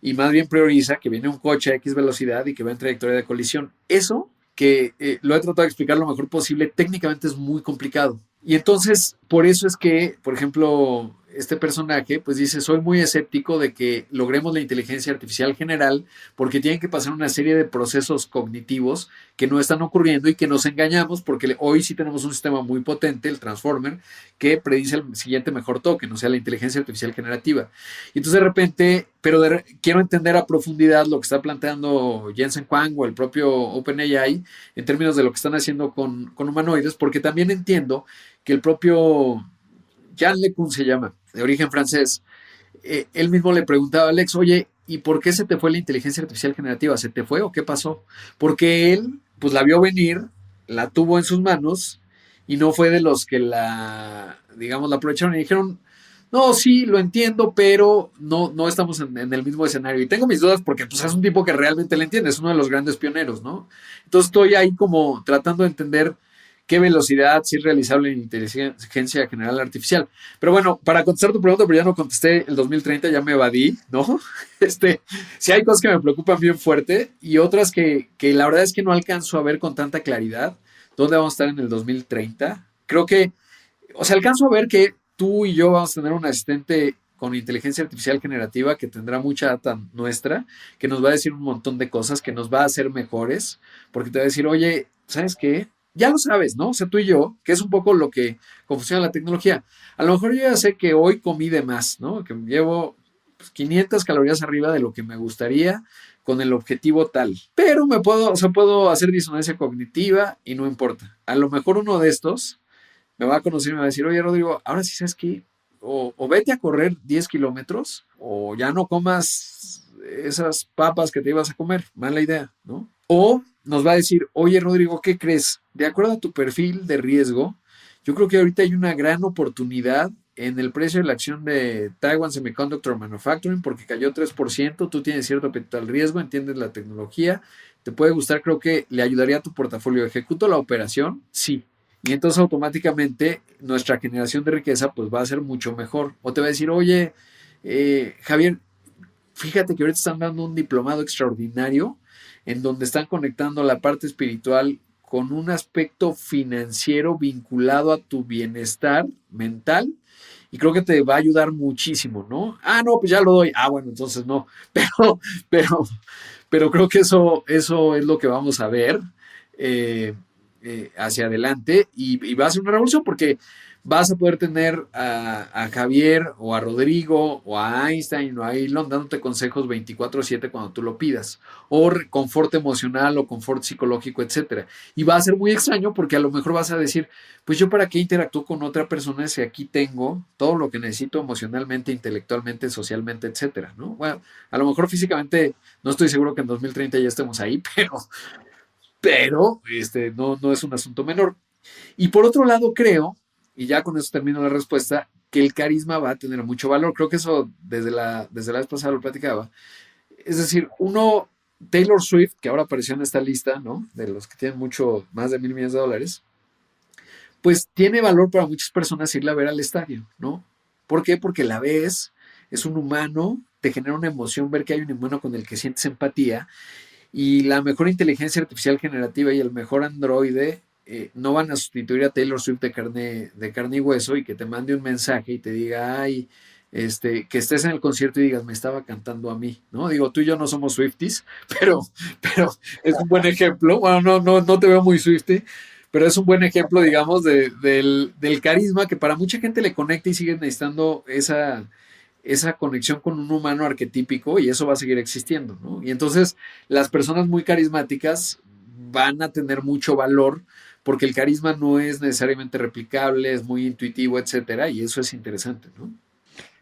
Y más bien prioriza que viene un coche a X velocidad y que va en trayectoria de colisión. Eso, que lo he tratado de explicar lo mejor posible, técnicamente es muy complicado. Y entonces, por eso es que, por ejemplo, este personaje, pues dice, soy muy escéptico de que logremos la inteligencia artificial general porque tienen que pasar una serie de procesos cognitivos que no están ocurriendo y que nos engañamos porque hoy sí tenemos un sistema muy potente, el Transformer, que predice el siguiente mejor token, o sea, la inteligencia artificial generativa. Y entonces de repente, quiero entender a profundidad lo que está planteando Jensen Huang o el propio OpenAI en términos de lo que están haciendo con humanoides, porque también entiendo que el propio Jean LeCun se llama, de origen francés, él mismo le preguntaba a Alex, oye, ¿y por qué se te fue la inteligencia artificial generativa? ¿Se te fue o qué pasó? Porque él, pues la vio venir, la tuvo en sus manos y no fue de los que digamos, la aprovecharon y dijeron, no, sí, lo entiendo, pero no estamos en el mismo escenario. Y tengo mis dudas porque pues, es un tipo que realmente le entiende, es uno de los grandes pioneros, ¿no? Entonces estoy ahí como tratando de entender qué velocidad sí es realizable en inteligencia general artificial. Pero bueno, para contestar tu pregunta, pero ya no contesté el 2030, ya me evadí, ¿no? Sí hay cosas que me preocupan bien fuerte y otras que la verdad es que no alcanzo a ver con tanta claridad dónde vamos a estar en el 2030. Creo que, o sea, alcanzo a ver que tú y yo vamos a tener un asistente con inteligencia artificial generativa que tendrá mucha data nuestra, que nos va a decir un montón de cosas, que nos va a hacer mejores, porque te va a decir, oye, ¿sabes qué? Ya lo sabes, ¿no? O sea, tú y yo, que es un poco lo que funciona la tecnología. A lo mejor yo ya sé que hoy comí de más, ¿no? Que llevo pues, 500 calorías arriba de lo que me gustaría con el objetivo tal. Pero puedo hacer disonancia cognitiva y no importa. A lo mejor uno de estos me va a conocer y me va a decir, oye, Rodrigo, ahora sí sabes que o vete a correr 10 kilómetros o ya no comas esas papas que te ibas a comer. Mala idea, ¿no? O nos va a decir, oye, Rodrigo, ¿qué crees? De acuerdo a tu perfil de riesgo, yo creo que ahorita hay una gran oportunidad en el precio de la acción de Taiwan Semiconductor Manufacturing porque cayó 3%, tú tienes cierto apetito al riesgo, entiendes la tecnología, te puede gustar, creo que le ayudaría a tu portafolio. ¿Ejecuto la operación? Sí. Y entonces automáticamente nuestra generación de riqueza pues va a ser mucho mejor. O te va a decir, oye, Javier, fíjate que ahorita están dando un diplomado extraordinario en donde están conectando la parte espiritual con un aspecto financiero vinculado a tu bienestar mental y creo que te va a ayudar muchísimo, ¿no? Ah, no, pues ya lo doy. Ah, bueno, entonces no. Pero, pero, pero creo que eso es lo que vamos a ver. Hacia adelante y va a ser una revolución porque vas a poder tener a Javier o a Rodrigo o a Einstein o a Elon dándote consejos 24/7 cuando tú lo pidas o confort emocional o confort psicológico, etcétera. Y va a ser muy extraño porque a lo mejor vas a decir, pues yo para qué interactúo con otra persona si aquí tengo todo lo que necesito emocionalmente, intelectualmente, socialmente, etcétera, ¿no? Bueno, a lo mejor físicamente no estoy seguro que en 2030 ya estemos ahí, pero no es un asunto menor. Y por otro lado, creo, y ya con eso termino la respuesta, que el carisma va a tener mucho valor. Creo que eso desde la vez pasada lo platicaba. Es decir, Taylor Swift, que ahora apareció en esta lista, ¿no? De los que tienen mucho, más de $1,000,000,000, pues tiene valor para muchas personas irla a ver al estadio, ¿no? ¿Por qué? Porque la ves, es un humano, te genera una emoción ver que hay un humano con el que sientes empatía y la mejor inteligencia artificial generativa y el mejor androide no van a sustituir a Taylor Swift de carne y hueso y que te mande un mensaje y te diga, ay, que estés en el concierto y digas, me estaba cantando a mí, ¿no? Digo, tú y yo no somos Swifties, pero es un buen ejemplo. Bueno, no te veo muy Swiftie, pero es un buen ejemplo, digamos, del carisma que para mucha gente le conecta y sigue necesitando esa conexión con un humano arquetípico y eso va a seguir existiendo, ¿no? Y entonces las personas muy carismáticas van a tener mucho valor porque el carisma no es necesariamente replicable, es muy intuitivo, etcétera, y eso es interesante, ¿no?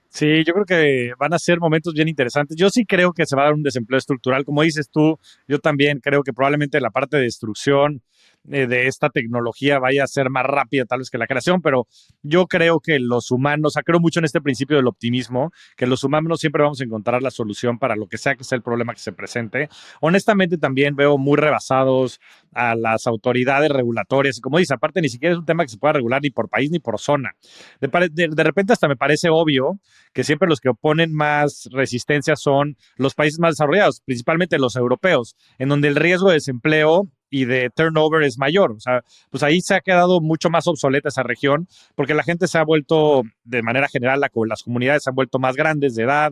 Sí, yo creo que van a ser momentos bien interesantes. Yo sí creo que se va a dar un desempleo estructural. Como dices tú, yo también creo que probablemente la parte de destrucción de esta tecnología vaya a ser más rápida tal vez que la creación, pero yo creo que los humanos, o sea, creo mucho en este principio del optimismo, que los humanos siempre vamos a encontrar la solución para lo que sea el problema que se presente. Honestamente también veo muy rebasados a las autoridades regulatorias. Y como dices, aparte ni siquiera es un tema que se pueda regular ni por país ni por zona. De repente hasta me parece obvio que siempre los que oponen más resistencia son los países más desarrollados, principalmente los europeos, en donde el riesgo de desempleo y de turnover es mayor. O sea, pues ahí se ha quedado mucho más obsoleta esa región porque la gente se ha vuelto, de manera general, las comunidades se han vuelto más grandes de edad.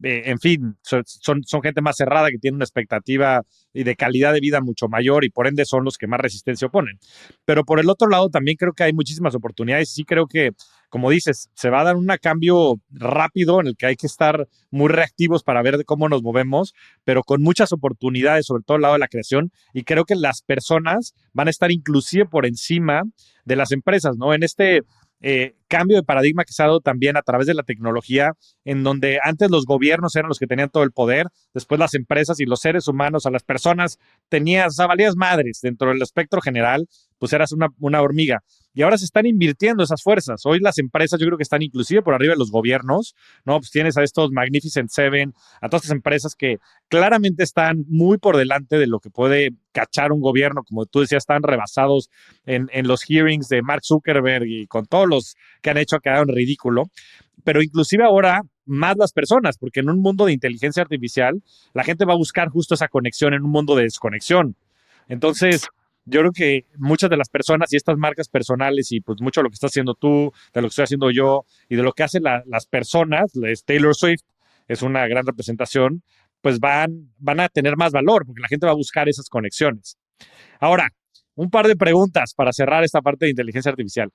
En fin, son gente más cerrada que tiene una expectativa y de calidad de vida mucho mayor y por ende son los que más resistencia oponen. Pero por el otro lado también creo que hay muchísimas oportunidades y sí creo que, como dices, se va a dar un cambio rápido en el que hay que estar muy reactivos para ver cómo nos movemos, pero con muchas oportunidades, sobre todo al lado de la creación, y creo que las personas van a estar inclusive por encima de las empresas, ¿no? En este cambio de paradigma que se ha dado también a través de la tecnología, en donde antes los gobiernos eran los que tenían todo el poder, después las empresas y los seres humanos, a las personas, tenías, o sea, valías madres dentro del espectro general, pues eras una hormiga. Y ahora se están invirtiendo esas fuerzas. Hoy las empresas yo creo que están inclusive por arriba de los gobiernos, ¿no? Pues tienes a estos Magnificent Seven, a todas estas empresas que claramente están muy por delante de lo que puede cachar un gobierno. Como tú decías, están rebasados en los hearings de Mark Zuckerberg y con todos los que han hecho quedado en ridículo. Pero inclusive ahora más las personas, porque en un mundo de inteligencia artificial, la gente va a buscar justo esa conexión en un mundo de desconexión. Entonces, yo creo que muchas de las personas y estas marcas personales y pues mucho de lo que estás haciendo tú, de lo que estoy haciendo yo y de lo que hacen las personas, Taylor Swift es una gran representación, pues van a tener más valor porque la gente va a buscar esas conexiones. Ahora, un par de preguntas para cerrar esta parte de inteligencia artificial.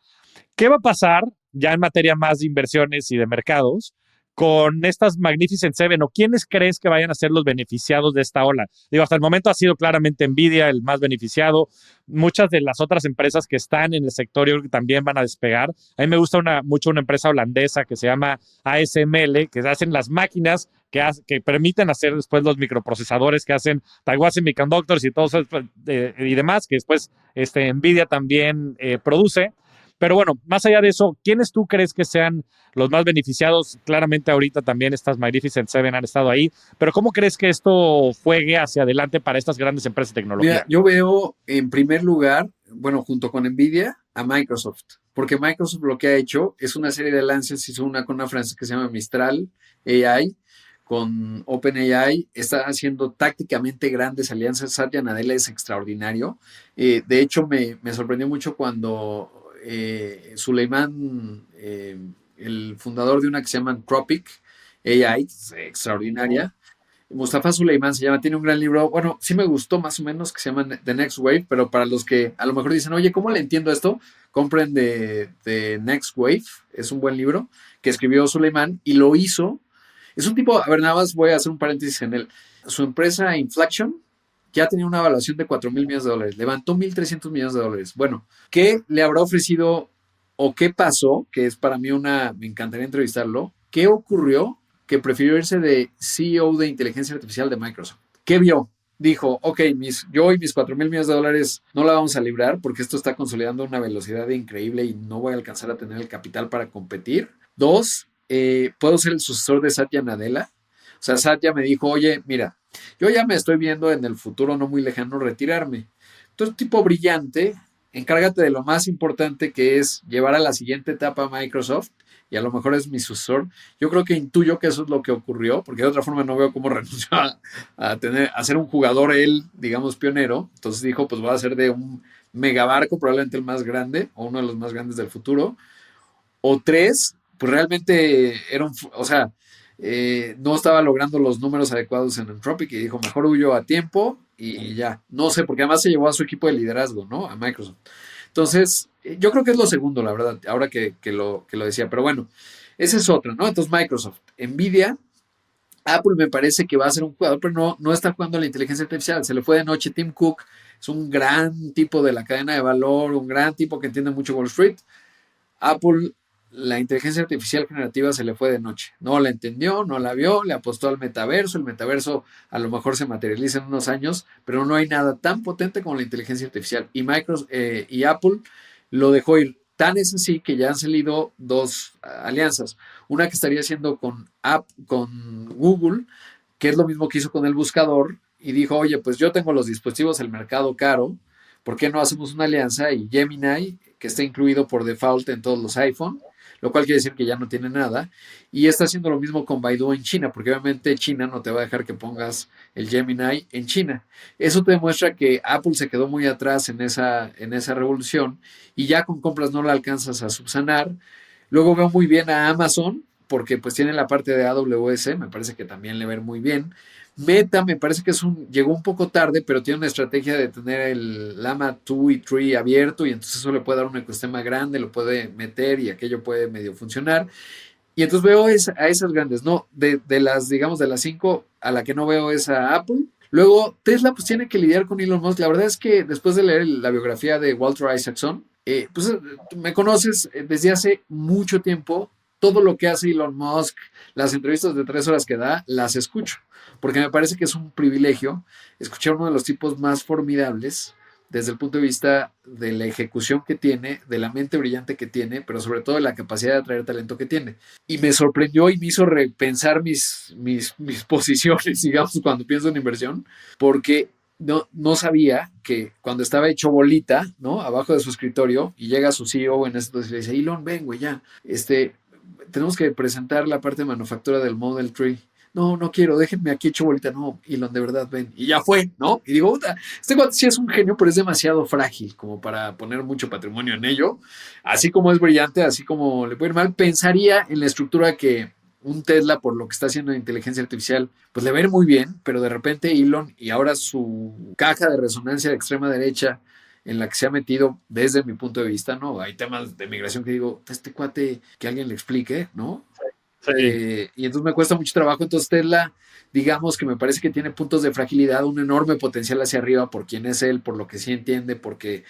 ¿Qué va a pasar ya en materia más de inversiones y de mercados con estas Magnificent Seven o quiénes crees que vayan a ser los beneficiados de esta ola? Digo, hasta el momento ha sido claramente Nvidia el más beneficiado. Muchas de las otras empresas que están en el sector yo creo que también van a despegar. A mí me gusta mucho una empresa holandesa que se llama ASML, que hacen las máquinas que permiten hacer después los microprocesadores que hacen Taiwan Semiconductors y todo eso y demás, que después Nvidia también produce. Pero bueno, más allá de eso, ¿quiénes tú crees que sean los más beneficiados? Claramente ahorita también estas Magnificent Seven han estado ahí, pero ¿cómo crees que esto juegue hacia adelante para estas grandes empresas de tecnología? Mira, yo veo en primer lugar, bueno, junto con Nvidia, a Microsoft, porque Microsoft lo que ha hecho es una serie de alianzas, hizo una con una francesa que se llama Mistral AI, con OpenAI, está haciendo tácticamente grandes alianzas. Satya Nadella es extraordinario. De hecho, me sorprendió mucho cuando Suleiman, el fundador de una que se llama Anthropic AI, extraordinaria. Mustafa Suleiman se llama, tiene un gran libro, bueno, sí me gustó más o menos, que se llama The Next Wave, pero para los que a lo mejor dicen, oye, ¿cómo le entiendo esto? Compren The Next Wave, es un buen libro que escribió Suleiman y lo hizo. Es un tipo, a ver, nada más voy a hacer un paréntesis en él. Su empresa Inflection ya tenía una evaluación de $4,000 millones, levantó $1,300 millones. Bueno, ¿qué le habrá ofrecido o qué pasó? Que es para mí me encantaría entrevistarlo. ¿Qué ocurrió que prefirió irse de CEO de inteligencia artificial de Microsoft? ¿Qué vio? Dijo, ok, yo y mis $4,000 millones no la vamos a librar porque esto está consolidando una velocidad increíble y no voy a alcanzar a tener el capital para competir. Dos, puedo ser el sucesor de Satya Nadella. O sea, Satya me dijo, oye, mira, yo ya me estoy viendo en el futuro no muy lejano retirarme. Entonces, tipo brillante, encárgate de lo más importante que es llevar a la siguiente etapa a Microsoft y a lo mejor es mi sucesor. Yo creo que intuyo que eso es lo que ocurrió, porque de otra forma no veo cómo renunció a ser un jugador él, digamos, pionero. Entonces dijo, pues voy a ser de un megabarco, probablemente el más grande o uno de los más grandes del futuro. O tres, pues realmente o sea, no estaba logrando los números adecuados en Anthropic y dijo, mejor huyo a tiempo y ya. No sé, porque además se llevó a su equipo de liderazgo, ¿no? A Microsoft. Entonces, yo creo que es lo segundo, la verdad, ahora que lo decía. Pero bueno, esa es otra, ¿no? Entonces, Microsoft, Nvidia, Apple me parece que va a ser un jugador, pero no está jugando a la inteligencia artificial. Se le fue de noche Tim Cook, es un gran tipo de la cadena de valor, un gran tipo que entiende mucho Wall Street. Apple, la inteligencia artificial generativa se le fue de noche. No la entendió, no la vio, le apostó al metaverso. El metaverso a lo mejor se materializa en unos años, pero no hay nada tan potente como la inteligencia artificial. Y Microsoft y Apple lo dejó ir. Tan es así que ya han salido dos alianzas. Una que estaría haciendo con Google, que es lo mismo que hizo con el buscador, y dijo, oye, pues yo tengo los dispositivos, el mercado caro, ¿por qué no hacemos una alianza? Y Gemini, que está incluido por default en todos los iPhone, lo cual quiere decir que ya no tiene nada. Y está haciendo lo mismo con Baidu en China, porque obviamente China no te va a dejar que pongas el Gemini en China. Eso te demuestra que Apple se quedó muy atrás en esa revolución y ya con compras no la alcanzas a subsanar. Luego veo muy bien a Amazon, porque pues tiene la parte de AWS, me parece que también le va a ir muy bien. Meta me parece que llegó un poco tarde, pero tiene una estrategia de tener el Llama 2 y 3 abierto y entonces eso le puede dar un ecosistema grande, lo puede meter y aquello puede medio funcionar. Y entonces veo a esas grandes, ¿no? De las, digamos, de las 5, a la que no veo es a Apple. Luego, Tesla pues tiene que lidiar con Elon Musk. La verdad es que después de leer la biografía de Walter Isaacson, pues me conoces desde hace mucho tiempo. Todo lo que hace Elon Musk, las entrevistas de 3 horas que da, las escucho. Porque me parece que es un privilegio escuchar a uno de los tipos más formidables desde el punto de vista de la ejecución que tiene, de la mente brillante que tiene, pero sobre todo de la capacidad de atraer talento que tiene. Y me sorprendió y me hizo repensar mis posiciones, digamos, cuando pienso en inversión, porque no sabía que cuando estaba hecho bolita, ¿no? Abajo de su escritorio, y llega su CEO en ese entonces y le dice, Elon, ven, güey, ya, tenemos que presentar la parte de manufactura del Model 3. No, no quiero, déjenme aquí hecho bolita. No, Elon, de verdad, ven. Y ya fue, ¿no? Y digo, este cuate sí es un genio, pero es demasiado frágil como para poner mucho patrimonio en ello. Así como es brillante, así como le puede ir mal, pensaría en la estructura que un Tesla, por lo que está haciendo de inteligencia artificial, pues le va a ir muy bien, pero de repente Elon y ahora su caja de resonancia de extrema derecha en la que se ha metido desde mi punto de vista, ¿no? Hay temas de migración que digo, este cuate, que alguien le explique, ¿no? Sí. Y entonces me cuesta mucho trabajo. Entonces Tesla, digamos que me parece que tiene puntos de fragilidad, un enorme potencial hacia arriba por quién es él, por lo que sí entiende, porque,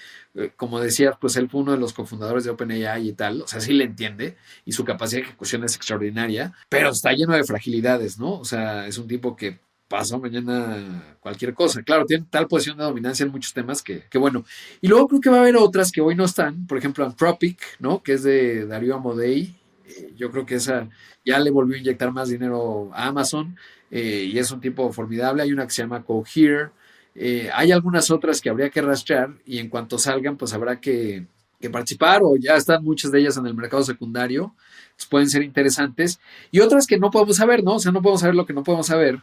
como decía, pues él fue uno de los cofundadores de OpenAI y tal, o sea, sí le entiende y su capacidad de ejecución es extraordinaria, pero está lleno de fragilidades, ¿no? O sea, es un tipo que pasa mañana cualquier cosa. Claro, tiene tal posición de dominancia en muchos temas que bueno. Y luego creo que va a haber otras que hoy no están, por ejemplo, Anthropic, ¿no? Que es de Darío Amodei. Yo creo que esa ya le volvió a inyectar más dinero a Amazon y es un tipo formidable. Hay una que se llama Cohere. Hay algunas otras que habría que rastrear y en cuanto salgan, pues habrá que participar o ya están muchas de ellas en el mercado secundario. Pues pueden ser interesantes. Y otras que no podemos saber, ¿no? O sea, no podemos saber lo que no podemos saber.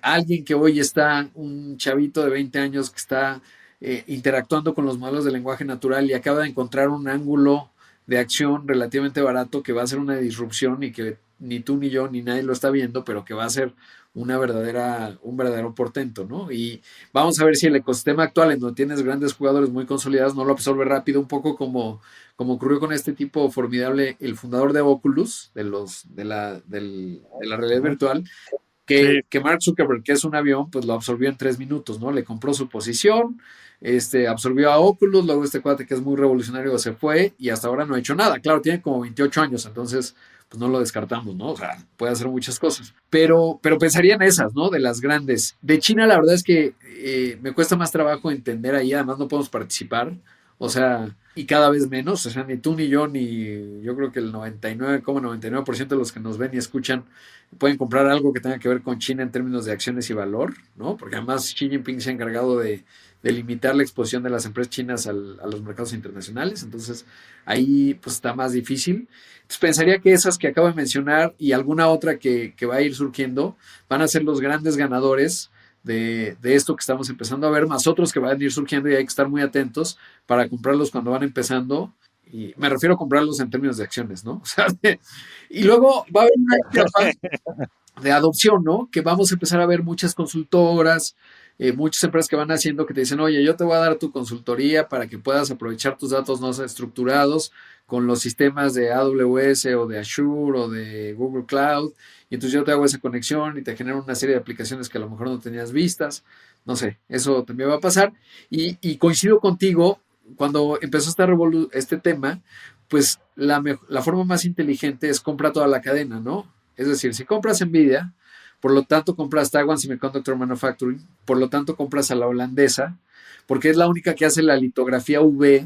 Alguien que hoy está, un chavito de 20 años que está interactuando con los modelos de lenguaje natural y acaba de encontrar un ángulo de acción relativamente barato que va a ser una disrupción y que ni tú ni yo ni nadie lo está viendo, pero que va a ser un verdadero portento, ¿no? Y vamos a ver si el ecosistema actual, en donde tienes grandes jugadores muy consolidados, no lo absorbe rápido, un poco como ocurrió con este tipo formidable, el fundador de Oculus, de la realidad virtual, Sí, que Mark Zuckerberg, que es un avión, pues lo absorbió en 3 minutos, ¿no? Le compró su posición, absorbió a Oculus, luego este cuate que es muy revolucionario se fue y hasta ahora no ha hecho nada. Claro, tiene como 28 años, entonces pues no lo descartamos, ¿no? O sea, puede hacer muchas cosas. Pero pensaría en esas, ¿no? De las grandes. De China, la verdad es que me cuesta más trabajo entender ahí, además no podemos participar. O sea, y cada vez menos, o sea, ni tú ni yo, ni yo creo que el 99,99% de los que nos ven y escuchan pueden comprar algo que tenga que ver con China en términos de acciones y valor, ¿no? Porque además Xi Jinping se ha encargado de limitar la exposición de las empresas chinas a los mercados internacionales, entonces ahí pues está más difícil. Entonces pensaría que esas que acabo de mencionar y alguna otra que va a ir surgiendo van a ser los grandes ganadores de esto que estamos empezando a ver, más otros que van a ir surgiendo y hay que estar muy atentos para comprarlos cuando van empezando. Y me refiero a comprarlos en términos de acciones, ¿no? O sea, y luego va a haber una etapa de adopción, ¿no? Que vamos a empezar a ver muchas consultoras, muchas empresas que van haciendo que te dicen, oye, yo te voy a dar tu consultoría para que puedas aprovechar tus datos no estructurados con los sistemas de AWS o de Azure o de Google Cloud, y entonces yo te hago esa conexión y te genero una serie de aplicaciones que a lo mejor no tenías vistas, no sé, eso también va a pasar, y coincido contigo, cuando empezó este tema, pues la forma más inteligente es comprar toda la cadena, ¿no? Es decir, si compras Nvidia, por lo tanto compras Taiwan Semiconductor Manufacturing, por lo tanto compras a la holandesa, porque es la única que hace la litografía UV,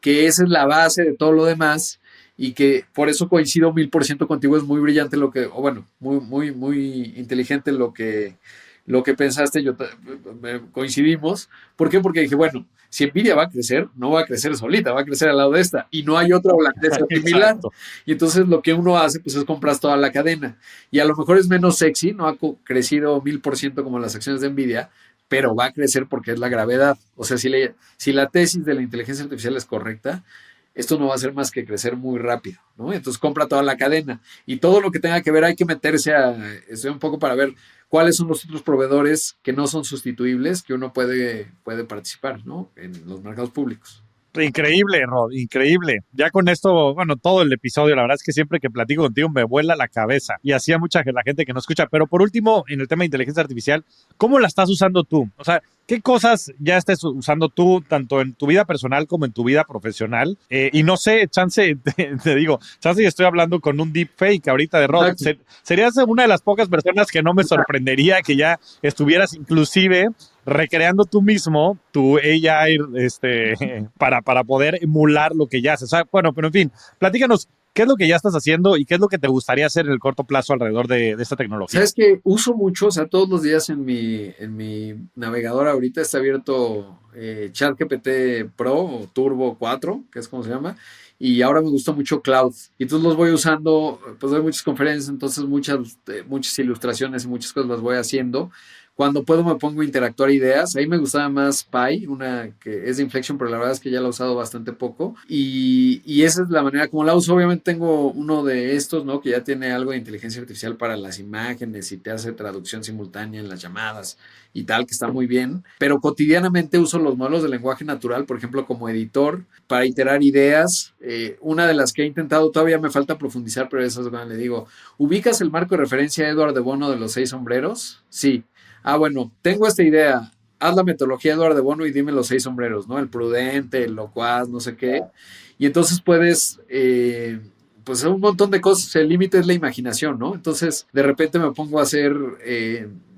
que esa es la base de todo lo demás y que por eso coincido 1000% contigo, es muy brillante lo que, o bueno, muy inteligente lo que pensaste, coincidimos. ¿Por qué? Porque dije, bueno, si Nvidia va a crecer, no va a crecer solita, va a crecer al lado de esta. Y no hay otra holandesa similar. Exacto. Y entonces lo que uno hace, pues es comprar toda la cadena. Y a lo mejor es menos sexy, no ha crecido 1000% como las acciones de Nvidia, pero va a crecer porque es la gravedad. O sea, si la tesis de la inteligencia artificial es correcta, esto no va a ser más que crecer muy rápido, ¿no? Entonces compra toda la cadena y todo lo que tenga que ver hay que meterse un poco para ver cuáles son los otros proveedores que no son sustituibles que uno puede participar, ¿no? En los mercados públicos. Increíble, Rod, increíble. Ya con esto, bueno, todo el episodio, la verdad es que siempre que platico contigo me vuela la cabeza y así a mucha la gente que no escucha. Pero por último, en el tema de inteligencia artificial, ¿cómo la estás usando tú? O sea, ¿qué cosas ya estés usando tú, tanto en tu vida personal como en tu vida profesional? Y no sé, chance, te digo, chance y estoy hablando con un deepfake ahorita de Rod. Serías una de las pocas personas que no me sorprendería que ya estuvieras inclusive recreando tú mismo tu AI para poder emular lo que ya haces. O sea, bueno, pero en fin, platícanos, ¿qué es lo que ya estás haciendo y qué es lo que te gustaría hacer en el corto plazo alrededor de esta tecnología? Sabes que uso mucho, o sea, todos los días en mi navegador ahorita está abierto ChatGPT Pro o Turbo 4, que es como se llama, y ahora me gusta mucho Cloud. Y entonces los voy usando, pues doy muchas conferencias, entonces muchas ilustraciones y muchas cosas las voy haciendo. Cuando puedo me pongo a interactuar ideas. Ahí me gustaba más Pi, una que es de Inflection, pero la verdad es que ya la he usado bastante poco. Y esa es la manera como la uso. Obviamente tengo uno de estos, ¿no? Que ya tiene algo de inteligencia artificial para las imágenes y te hace traducción simultánea en las llamadas y tal, que está muy bien. Pero cotidianamente uso los modelos de lenguaje natural, por ejemplo, como editor para iterar ideas. Una de las que he intentado, todavía me falta profundizar, pero eso es cuando le digo, ¿ubicas el marco de referencia a Edward de Bono de los 6 sombreros? Sí. Ah, bueno, tengo esta idea. Haz la metodología de Eduardo de Bono y dime los 6 sombreros, ¿no? El prudente, el locuaz, no sé qué. Y entonces puedes, pues, un montón de cosas. El límite es la imaginación, ¿no? Entonces, de repente me pongo a hacer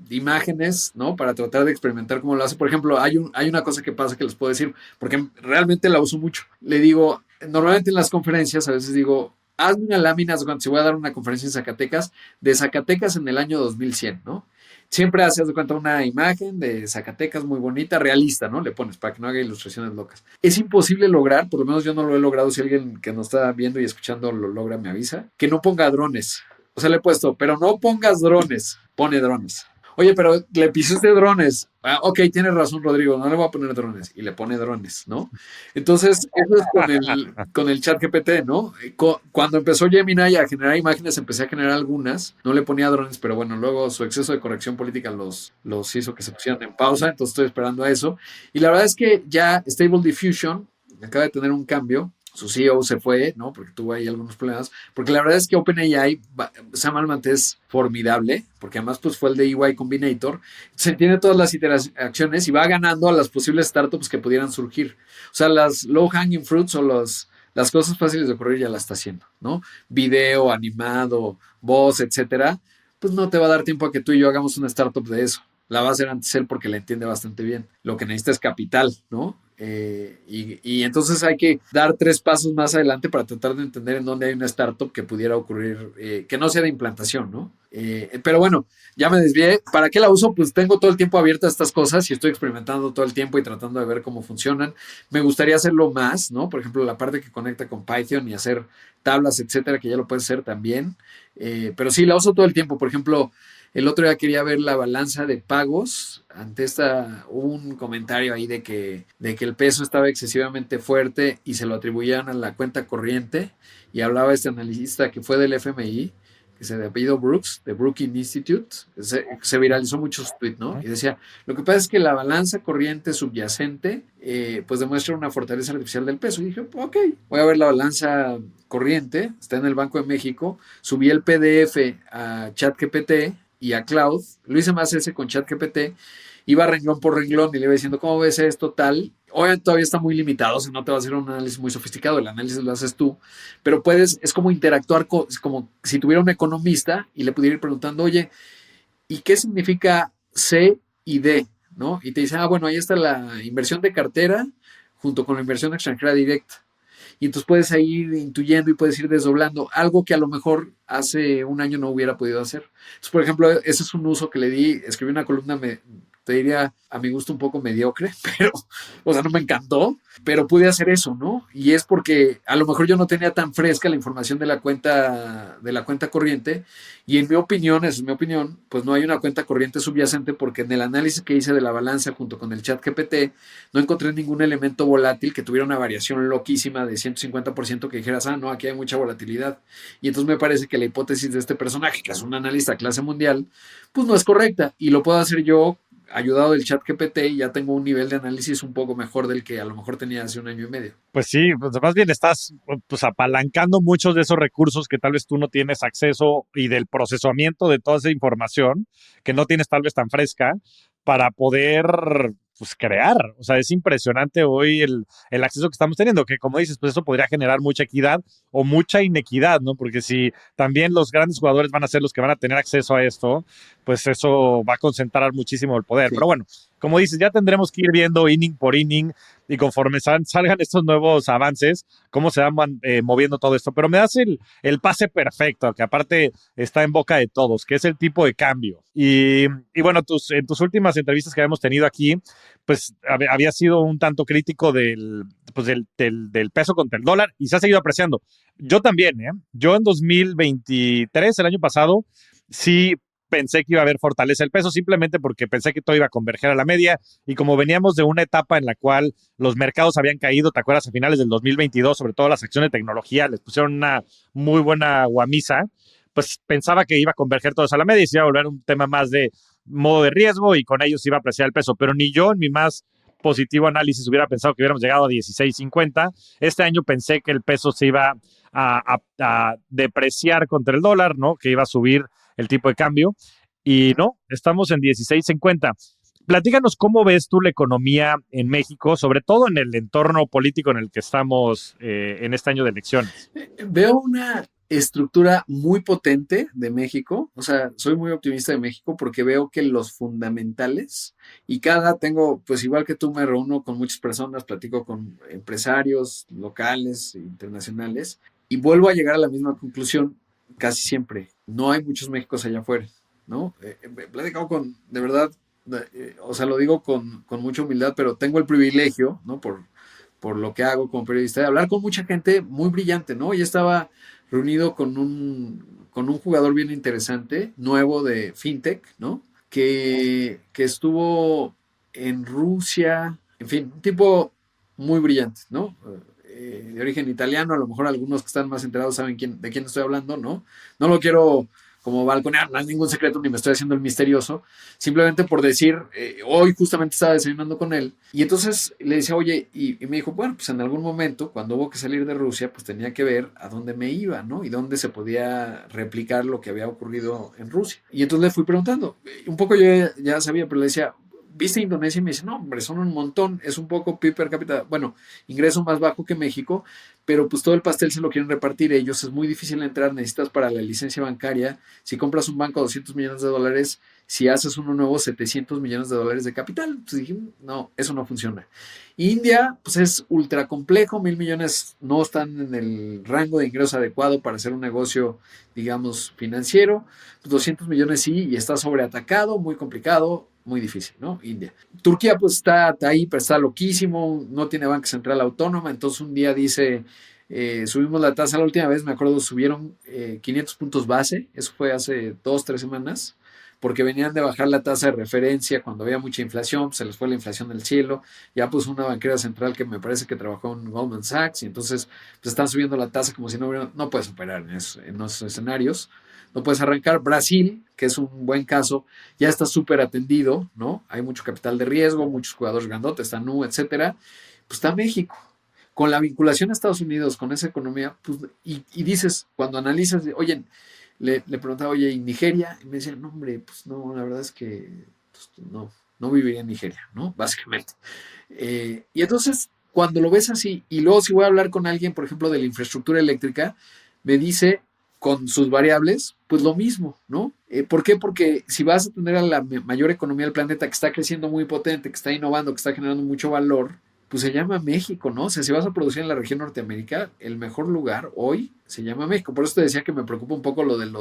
imágenes, ¿no? Para tratar de experimentar cómo lo hace. Por ejemplo, hay una cosa que pasa que les puedo decir, porque realmente la uso mucho. Le digo, normalmente en las conferencias a veces digo, hazme una lámina, si voy a dar una conferencia en Zacatecas, de Zacatecas en el año 2100, ¿no? Siempre haces de cuenta una imagen de Zacatecas muy bonita, realista, ¿no? Le pones para que no haga ilustraciones locas. Es imposible lograr, por lo menos yo no lo he logrado, si alguien que nos está viendo y escuchando lo logra, me avisa, que no ponga drones. O sea, le he puesto, pero no pongas drones, pone drones. Oye, pero le pusiste drones. Ah, ok, tienes razón, Rodrigo, no le voy a poner drones. Y le pone drones, ¿no? Entonces, eso es con el chat GPT, ¿no? Cuando empezó Gemini a generar imágenes, empecé a generar algunas. No le ponía drones, pero bueno, luego su exceso de corrección política los hizo que se pusieran en pausa. Entonces, estoy esperando a eso. Y la verdad es que ya Stable Diffusion acaba de tener un cambio. Su CEO se fue, ¿no? Porque tuvo ahí algunos problemas. Porque la verdad es que OpenAI, Sam Altman es formidable, porque además pues fue el de EY Combinator. Se tiene todas las interacciones y va ganando a las posibles startups que pudieran surgir. O sea, las low hanging fruits o las cosas fáciles de ocurrir ya las está haciendo, ¿no? Video, animado, voz, etcétera. Pues no te va a dar tiempo a que tú y yo hagamos una startup de eso. La va a hacer antes él porque la entiende bastante bien. Lo que necesita es capital, ¿no? Y entonces hay que dar 3 pasos más adelante para tratar de entender en dónde hay una startup que pudiera ocurrir, que no sea de implantación, ¿no? Pero bueno, ya me desvié. ¿Para qué la uso? Pues tengo todo el tiempo abiertas estas cosas y estoy experimentando todo el tiempo y tratando de ver cómo funcionan. Me gustaría hacerlo más, ¿no? Por ejemplo, la parte que conecta con Python y hacer tablas, etcétera, que ya lo puedes hacer también. Pero sí, la uso todo el tiempo. Por ejemplo, el otro día quería ver la balanza de pagos. Hubo un comentario ahí de que el peso estaba excesivamente fuerte y se lo atribuían a la cuenta corriente. Y hablaba este analista que fue del FMI, que se de apellido Brooks, de Brookings Institute. Se viralizó mucho su tweet, ¿no? Y decía, lo que pasa es que la balanza corriente subyacente, pues demuestra una fortaleza artificial del peso. Y dije, ok, voy a ver la balanza corriente, está en el Banco de México. Subí el PDF a ChatGPT y a Cloud, lo hice más ese con ChatGPT, iba renglón por renglón y le iba diciendo, ¿cómo ves esto? Tal. Obviamente todavía está muy limitado, o sea, no te va a hacer un análisis muy sofisticado, el análisis lo haces tú, pero es como interactuar como si tuviera un economista y le pudiera ir preguntando, oye, ¿y qué significa C y D? ¿No? Y te dice, bueno, ahí está la inversión de cartera junto con la inversión extranjera directa. y entonces puedes ir intuyendo y puedes ir desdoblando algo que a lo mejor hace un año no hubiera podido hacer. Entonces, por ejemplo, ese es un uso que le di, escribí una columna, te diría a mi gusto un poco mediocre, pero, o sea, no me encantó, pero pude hacer eso, ¿no? Y es porque a lo mejor yo no tenía tan fresca la información de la cuenta corriente, y en mi opinión, esa es mi opinión, pues no hay una cuenta corriente subyacente, porque en el análisis que hice de la balanza junto con el chat GPT, no encontré ningún elemento volátil que tuviera una variación loquísima de 150% que dijeras, ah, no, aquí hay mucha volatilidad. Y entonces me parece que la hipótesis de este personaje, que es un analista clase mundial, pues no es correcta, y lo puedo hacer yo ayudado del chat GPT, y ya tengo un nivel de análisis un poco mejor del que a lo mejor tenía hace un año y medio. Pues sí, pues más bien estás pues apalancando muchos de esos recursos que tal vez tú no tienes acceso y del procesamiento de toda esa información que no tienes tal vez tan fresca para poder pues crear. O sea, es impresionante hoy el acceso que estamos teniendo, que como dices, pues eso podría generar mucha equidad o mucha inequidad, ¿no? Porque si también los grandes jugadores van a ser los que van a tener acceso a esto, pues eso va a concentrar muchísimo el poder. Sí. Pero bueno, como dices, ya tendremos que ir viendo inning por inning y conforme salgan estos nuevos avances, cómo se van moviendo todo esto. Pero me das el pase perfecto, que aparte está en boca de todos, que es el tipo de cambio. Y bueno, en tus últimas entrevistas que habíamos tenido aquí, pues había sido un tanto crítico del peso contra el dólar y se ha seguido apreciando. Yo también, ¿eh? Yo en 2023, el año pasado, sí pensé que iba a haber fortaleza del peso simplemente porque pensé que todo iba a converger a la media y como veníamos de una etapa en la cual los mercados habían caído, ¿te acuerdas? A finales del 2022, sobre todo las acciones de tecnología, les pusieron una muy buena guamisa, pues pensaba que iba a converger todos a la media y se iba a volver un tema más de modo de riesgo y con ellos iba a apreciar el peso, pero ni yo en mi más positivo análisis hubiera pensado que hubiéramos llegado a 16.50. Este año pensé que el peso se iba a depreciar contra el dólar, ¿no? Que iba a subir el tipo de cambio. Y no, estamos en 16.50. Platícanos cómo ves tú la economía en México, sobre todo en el entorno político en el que estamos en este año de elecciones. Veo una estructura muy potente de México, o sea, soy muy optimista de México porque veo que los fundamentales, y tengo, pues igual que tú, me reúno con muchas personas, platico con empresarios locales, internacionales, y vuelvo a llegar a la misma conclusión casi siempre. No hay muchos Méxicos allá afuera, ¿no? He platicado de verdad, o sea, lo digo con mucha humildad, pero tengo el privilegio, ¿no? Por lo que hago como periodista, de hablar con mucha gente muy brillante, ¿no? Ya estaba reunido con un jugador bien interesante, nuevo de FinTech, ¿no? Que estuvo en Rusia, en fin, un tipo muy brillante, ¿no? De origen italiano, a lo mejor algunos que están más enterados saben de quién estoy hablando, ¿no? No lo quiero como balconear, no es ningún secreto ni me estoy haciendo el misterioso, simplemente por decir, hoy justamente estaba desayunando con él y entonces le decía, oye, y me dijo, bueno, pues en algún momento, cuando hubo que salir de Rusia, pues tenía que ver a dónde me iba, ¿no? Y dónde se podía replicar lo que había ocurrido en Rusia. Y entonces le fui preguntando, un poco yo ya sabía, pero le decía, ¿viste Indonesia? Y me dice, no, hombre, son un montón, es un poco PIB per cápita, bueno, ingreso más bajo que México, pero pues todo el pastel se lo quieren repartir ellos, es muy difícil entrar, necesitas para la licencia bancaria, si compras un banco a $200 millones, si haces uno nuevo, $700 millones de capital. Entonces dije, no, eso no funciona. India, pues es ultra complejo, 1,000 millones no están en el rango de ingreso adecuado para hacer un negocio, digamos, financiero, pues 200 millones sí, y está sobreatacado, muy complicado, muy difícil, ¿no? India. Turquía pues está ahí, pero está loquísimo, no tiene banca central autónoma, entonces un día dice, subimos la tasa, la última vez me acuerdo subieron 500 puntos base, eso fue hace 2, 3 semanas, porque venían de bajar la tasa de referencia cuando había mucha inflación, se les fue la inflación del cielo, ya pues una banquera central que me parece que trabajó en Goldman Sachs, y entonces pues están subiendo la tasa como si no puedes operar en esos escenarios, no puedes arrancar. Brasil, que es un buen caso, ya está súper atendido, ¿no? Hay mucho capital de riesgo, muchos jugadores grandotes, está Nu, etcétera. Pues está México. Con la vinculación a Estados Unidos, con esa economía, pues, y dices, cuando analizas, oye, le preguntaba, oye, ¿y Nigeria? Y me decían, no, hombre, pues no, la verdad es que pues, no viviría en Nigeria, ¿no? Básicamente. Y entonces, cuando lo ves así, y luego si voy a hablar con alguien, por ejemplo, de la infraestructura eléctrica, me dice, con sus variables, pues lo mismo, ¿no? ¿Por qué? Porque si vas a tener a la mayor economía del planeta que está creciendo muy potente, que está innovando, que está generando mucho valor, pues se llama México, ¿no? O sea, si vas a producir en la región Norteamérica, el mejor lugar hoy se llama México. Por eso te decía que me preocupa un poco lo de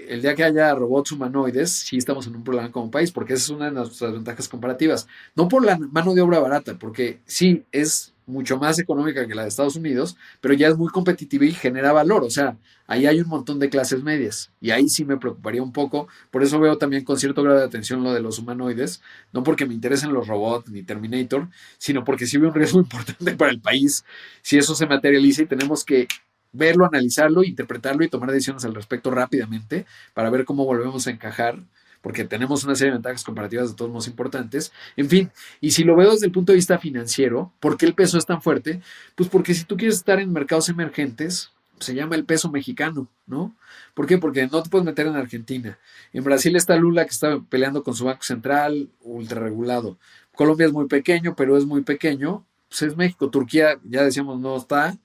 el día que haya robots humanoides, sí estamos en un problema como país, porque esa es una de nuestras ventajas comparativas. No por la mano de obra barata, porque sí es mucho más económica que la de Estados Unidos, pero ya es muy competitiva y genera valor. O sea, ahí hay un montón de clases medias y ahí sí me preocuparía un poco. Por eso veo también con cierto grado de atención lo de los humanoides, no porque me interesen los robots ni Terminator, sino porque sí veo un riesgo importante para el país si eso se materializa y tenemos que verlo, analizarlo, interpretarlo y tomar decisiones al respecto rápidamente para ver cómo volvemos a encajar, porque tenemos una serie de ventajas comparativas de todos modos importantes. En fin, y si lo veo desde el punto de vista financiero, ¿por qué el peso es tan fuerte? Pues porque si tú quieres estar en mercados emergentes, se llama el peso mexicano, ¿no? ¿Por qué? Porque no te puedes meter en Argentina. En Brasil está Lula que está peleando con su banco central, ultra regulado. Colombia es muy pequeño, Perú es muy pequeño, pues es México. Turquía, ya decíamos, no está.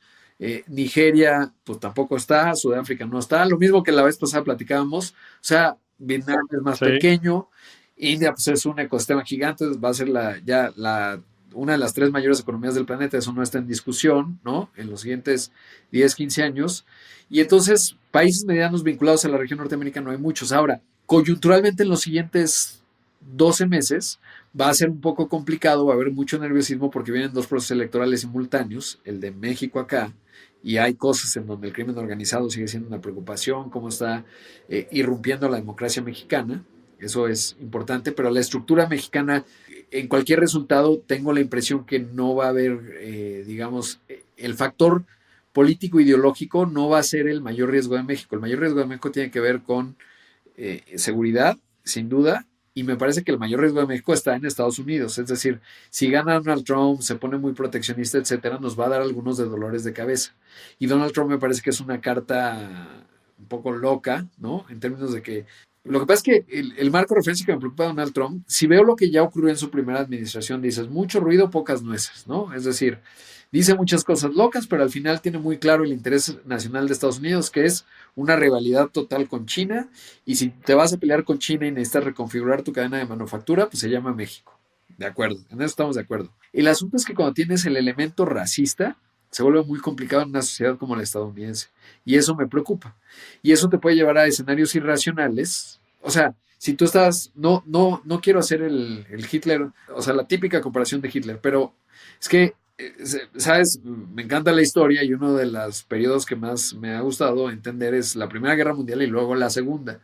Nigeria, pues tampoco está. Sudáfrica no está. Lo mismo que la vez pasada platicábamos. O sea, Vietnam es más Sí. pequeño. India, pues es un ecosistema gigante. Va a ser una de las tres mayores economías del planeta. Eso no está en discusión, ¿no? En los siguientes 10, 15 años. Y entonces, países medianos vinculados a la región norteamericana no hay muchos. Ahora, coyunturalmente en los siguientes 12 meses va a ser un poco complicado, va a haber mucho nerviosismo porque vienen dos procesos electorales simultáneos, el de México acá, y hay cosas en donde el crimen organizado sigue siendo una preocupación, cómo está irrumpiendo la democracia mexicana, eso es importante, pero la estructura mexicana, en cualquier resultado, tengo la impresión que no va a haber, digamos, el factor político ideológico no va a ser el mayor riesgo de México. El mayor riesgo de México tiene que ver con seguridad, sin duda, y me parece que el mayor riesgo de México está en Estados Unidos. Es decir, si gana Donald Trump, se pone muy proteccionista, etcétera, nos va a dar algunos de dolores de cabeza. Y Donald Trump me parece que es una carta un poco loca, ¿no? En términos de que lo que pasa es que el marco de referencia que me preocupa de Donald Trump, si veo lo que ya ocurrió en su primera administración, dices mucho ruido, pocas nueces, ¿no? Es decir, dice muchas cosas locas, pero al final tiene muy claro el interés nacional de Estados Unidos, que es una rivalidad total con China, y si te vas a pelear con China y necesitas reconfigurar tu cadena de manufactura, pues se llama México. De acuerdo, en eso estamos de acuerdo. El asunto es que cuando tienes el elemento racista, se vuelve muy complicado en una sociedad como la estadounidense. Y eso me preocupa. Y eso te puede llevar a escenarios irracionales. O sea, si tú estás, no quiero hacer el Hitler, o sea, la típica comparación de Hitler, pero es que sabes, me encanta la historia y uno de los periodos que más me ha gustado entender es la Primera Guerra Mundial y luego la Segunda.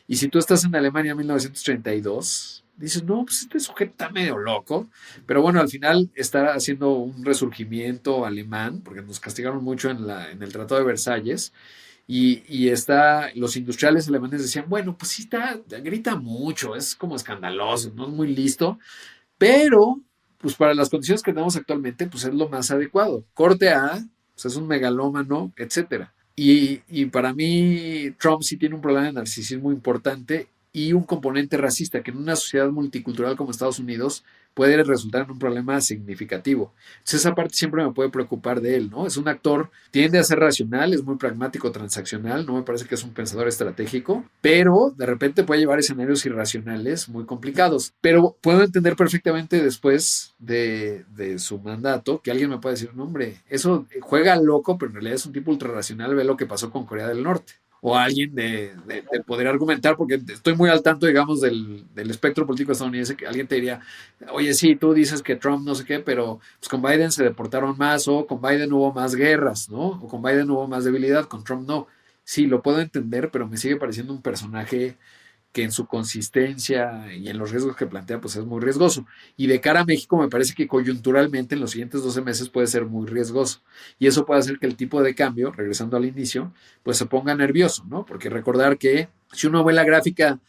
Y si tú estás en Alemania en 1932, dices, no, pues este sujeto está medio loco, pero bueno, al final está haciendo un resurgimiento alemán, porque nos castigaron mucho en el Tratado de Versalles, los industriales alemanes decían, bueno, pues sí está, grita mucho, es como escandaloso, no es muy listo, pero pues para las condiciones que tenemos actualmente, pues es lo más adecuado. Corte A, pues es un megalómano, etcétera. Y para mí, Trump sí tiene un problema de narcisismo importante y un componente racista que en una sociedad multicultural como Estados Unidos puede resultar en un problema significativo. Entonces esa parte siempre me puede preocupar de él, ¿no? Es un actor, tiende a ser racional, es muy pragmático, transaccional, no me parece que es un pensador estratégico, pero de repente puede llevar escenarios irracionales muy complicados. Pero puedo entender perfectamente después de su mandato que alguien me puede decir, no hombre, eso juega loco, pero en realidad es un tipo ultrarracional, ve lo que pasó con Corea del Norte o alguien de poder argumentar, porque estoy muy al tanto, digamos, del espectro político estadounidense, que alguien te diría, oye, sí, tú dices que Trump no sé qué, pero pues con Biden se deportaron más, o con Biden hubo más guerras, ¿no? O con Biden hubo más debilidad, con Trump no. Sí, lo puedo entender, pero me sigue pareciendo un personaje que en su consistencia y en los riesgos que plantea, pues es muy riesgoso. Y de cara a México, me parece que coyunturalmente en los siguientes 12 meses puede ser muy riesgoso. Y eso puede hacer que el tipo de cambio, regresando al inicio, pues se ponga nervioso, ¿no? Porque recordar que si uno ve la gráfica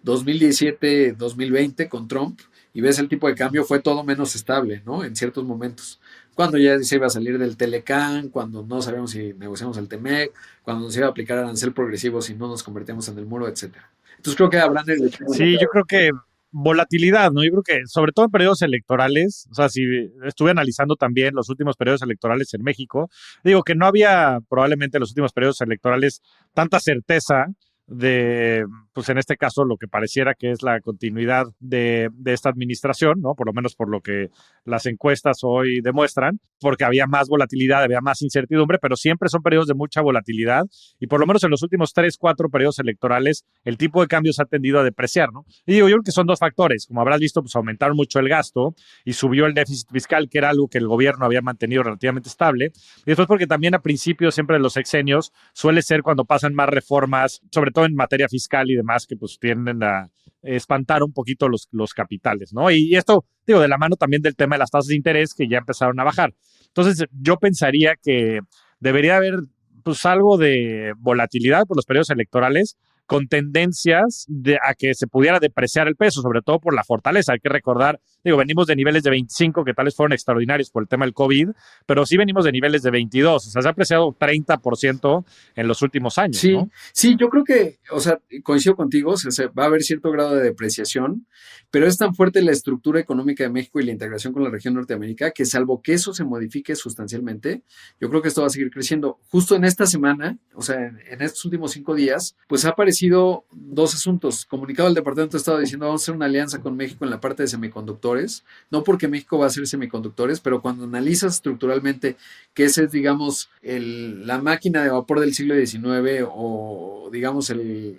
2017-2020 con Trump y ves el tipo de cambio, fue todo menos estable, ¿no? En ciertos momentos. Cuando ya se iba a salir del Telecán, cuando no sabíamos si negociamos el TEMEC, cuando se iba a aplicar arancel progresivo si no nos convertíamos en el muro, etcétera. Entonces creo que habrán Sí, yo creo que volatilidad, ¿no? Yo creo que sobre todo en periodos electorales, o sea, si estuve analizando también los últimos periodos electorales en México, digo que no había probablemente en los últimos periodos electorales tanta certeza pues en este caso, lo que pareciera que es la continuidad de esta administración, ¿no? Por lo menos por lo que las encuestas hoy demuestran, porque había más volatilidad, había más incertidumbre, pero siempre son periodos de mucha volatilidad y por lo menos en los últimos 3, 4 periodos electorales, el tipo de cambio se ha tendido a depreciar, ¿no? Y digo, yo creo que son dos factores. Como habrás visto, pues aumentaron mucho el gasto y subió el déficit fiscal, que era algo que el gobierno había mantenido relativamente estable. Y después porque también a principios siempre de los sexenios suele ser cuando pasan más reformas, sobre todo en materia fiscal y demás, que pues tienden a espantar un poquito los capitales, ¿no? Y esto, digo, de la mano también del tema de las tasas de interés que ya empezaron a bajar. Entonces, yo pensaría que debería haber pues algo de volatilidad por los periodos electorales con tendencias a que se pudiera depreciar el peso, sobre todo por la fortaleza. Hay que recordar, digo, venimos de niveles de 25 que tales fueron extraordinarios por el tema del COVID, pero sí venimos de niveles de 22, o sea, se ha apreciado 30% en los últimos años, Sí, ¿no? sí, yo creo que, o sea, coincido contigo, va a haber cierto grado de depreciación, pero es tan fuerte la estructura económica de México y la integración con la región Norteamérica que salvo que eso se modifique sustancialmente, yo creo que esto va a seguir creciendo. Justo en esta semana, o sea, en estos últimos 5 días, pues ha aparecido dos asuntos. Comunicado del Departamento de Estado diciendo vamos a hacer una alianza con México en la parte de semiconductores, no porque México va a hacer semiconductores, pero cuando analizas estructuralmente que ese es, digamos, la máquina de vapor del siglo XIX o, digamos, el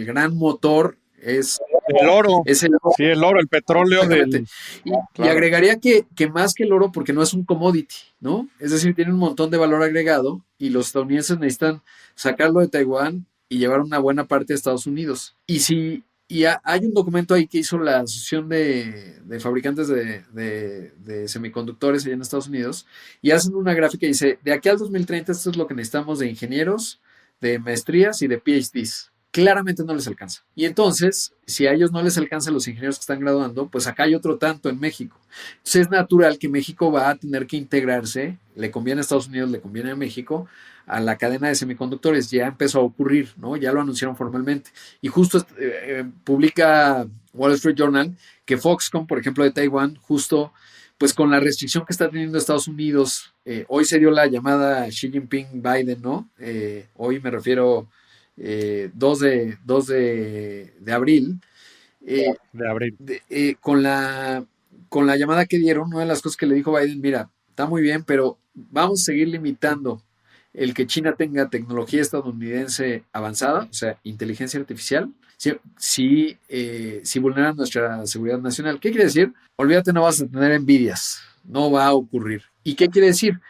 gran motor El oro, es el oro. sí, el oro, el petróleo Exactamente. del... Y Claro. agregaría que más que el oro, porque no es un commodity, ¿no? Es decir, tiene un montón de valor agregado y los estadounidenses necesitan sacarlo de Taiwán y llevar una buena parte a Estados Unidos. Hay un documento ahí que hizo la Asociación de Fabricantes de Semiconductores allá en Estados Unidos y hacen una gráfica y dice, de aquí al 2030 esto es lo que necesitamos de ingenieros, de maestrías y de PhDs. Claramente no les alcanza. Y entonces, si a ellos no les alcanza a los ingenieros que están graduando, pues acá hay otro tanto en México. Entonces es natural que México va a tener que integrarse, le conviene a Estados Unidos, le conviene a México, a la cadena de semiconductores. Ya empezó a ocurrir, ¿no? Ya lo anunciaron formalmente. Y justo publica Wall Street Journal que Foxconn, por ejemplo, de Taiwán, justo pues con la restricción que está teniendo Estados Unidos, hoy se dio la llamada Xi Jinping-Biden, ¿no? Hoy me refiero 2 de abril, De abril. con la llamada que dieron, una de las cosas que le dijo Biden, mira, está muy bien, pero vamos a seguir limitando el que China tenga tecnología estadounidense avanzada, o sea, inteligencia artificial, si vulneran nuestra seguridad nacional. ¿Qué quiere decir? Olvídate, no vas a tener envidias, no va a ocurrir. ¿Y qué quiere decir?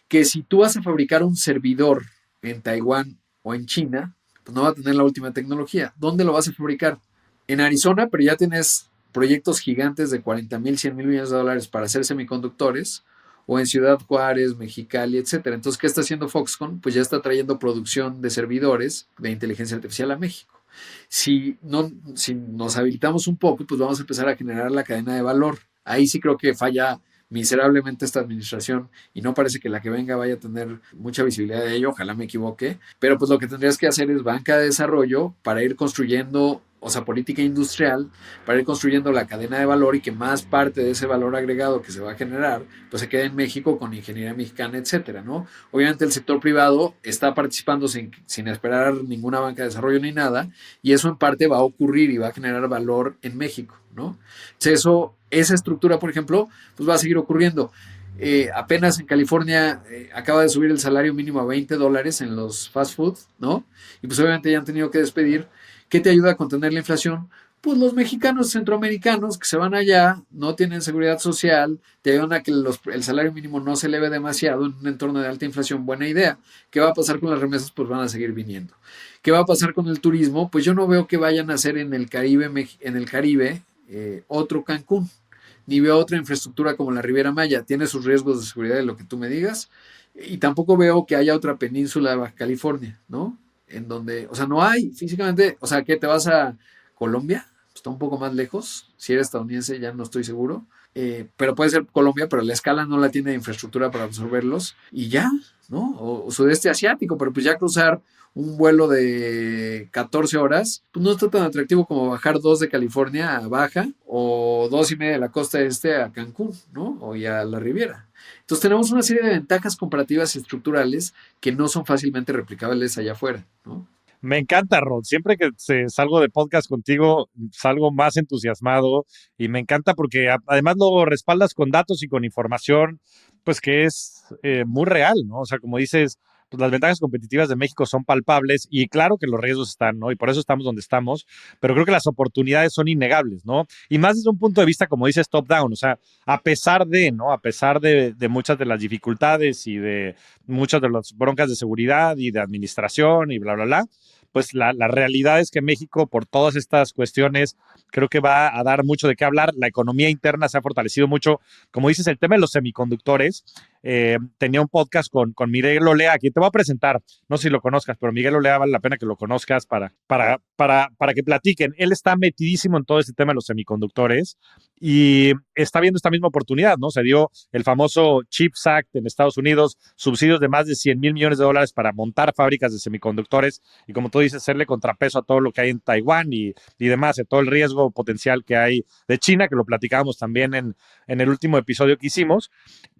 Que si tú vas a fabricar un servidor en Taiwán o en China, pues no va a tener la última tecnología. ¿Dónde lo vas a fabricar? En Arizona, pero ya tienes proyectos gigantes de 40,000, 100,000 millones de dólares para hacer semiconductores, o en Ciudad Juárez, Mexicali, etcétera. Entonces, ¿qué está haciendo Foxconn? Pues ya está trayendo producción de servidores de inteligencia artificial a México. Si nos habilitamos un poco, pues vamos a empezar a generar la cadena de valor. Ahí sí creo que falla miserablemente esta administración y no parece que la que venga vaya a tener mucha visibilidad de ello, ojalá me equivoque, pero pues lo que tendrías que hacer es banca de desarrollo para ir construyendo, o sea, política industrial, para ir construyendo la cadena de valor y que más parte de ese valor agregado que se va a generar, pues se quede en México con ingeniería mexicana, etcétera, ¿no? Obviamente el sector privado está participando sin esperar ninguna banca de desarrollo ni nada, y eso en parte va a ocurrir y va a generar valor en México, ¿no? Entonces esa estructura, por ejemplo, pues va a seguir ocurriendo. Apenas en California acaba de subir el salario mínimo a $20 en los fast food, ¿no? Y pues obviamente ya han tenido que despedir. ¿Qué te ayuda a contener la inflación? Pues los mexicanos centroamericanos que se van allá, no tienen seguridad social, te ayudan a que el salario mínimo no se eleve demasiado en un entorno de alta inflación. Buena idea. ¿Qué va a pasar con las remesas? Pues van a seguir viniendo. ¿Qué va a pasar con el turismo? Pues yo no veo que vayan a hacer en el Caribe otro Cancún, ni veo otra infraestructura como la Riviera Maya. Tiene sus riesgos de seguridad de lo que tú me digas, y tampoco veo que haya otra península de Baja California, ¿no? En donde, o sea, no hay físicamente, o sea, ¿qué te vas a Colombia? Está un poco más lejos, si eres estadounidense ya no estoy seguro, pero puede ser Colombia, pero la escala no la tiene de infraestructura para absorberlos, y ya, ¿no? O sudeste asiático, pero pues ya cruzar un vuelo de 14 horas, pues no está tan atractivo como bajar 2 de California a Baja o 2 y media de la costa este a Cancún, ¿no? O ya a la Riviera. Entonces tenemos una serie de ventajas comparativas y estructurales que no son fácilmente replicables allá afuera, ¿no? Me encanta, Rod. Siempre que salgo de podcast contigo, salgo más entusiasmado y me encanta porque además lo respaldas con datos y con información, pues que es muy real, ¿no? O sea, como dices, pues las ventajas competitivas de México son palpables y claro que los riesgos están, ¿no? Y por eso estamos donde estamos, pero creo que las oportunidades son innegables, ¿no? Y más desde un punto de vista, como dices, top-down, o sea, a pesar de, ¿no? A pesar de muchas de las dificultades y de muchas de las broncas de seguridad y de administración y bla, bla, bla, pues la realidad es que México, por todas estas cuestiones, creo que va a dar mucho de qué hablar. La economía interna se ha fortalecido mucho. Como dices, el tema de los semiconductores. Tenía un podcast con Miguel Olea, aquí te voy a presentar, no sé si lo conozcas, pero Miguel Olea vale la pena que lo conozcas para que platiquen. Él está metidísimo en todo este tema de los semiconductores y está viendo esta misma oportunidad, ¿no? Se dio el famoso CHIPS Act en Estados Unidos, subsidios de más de 100 mil millones de dólares para montar fábricas de semiconductores y como tú dices, hacerle contrapeso a todo lo que hay en Taiwán y demás, de todo el riesgo potencial que hay de China, que lo platicábamos también en el último episodio que hicimos,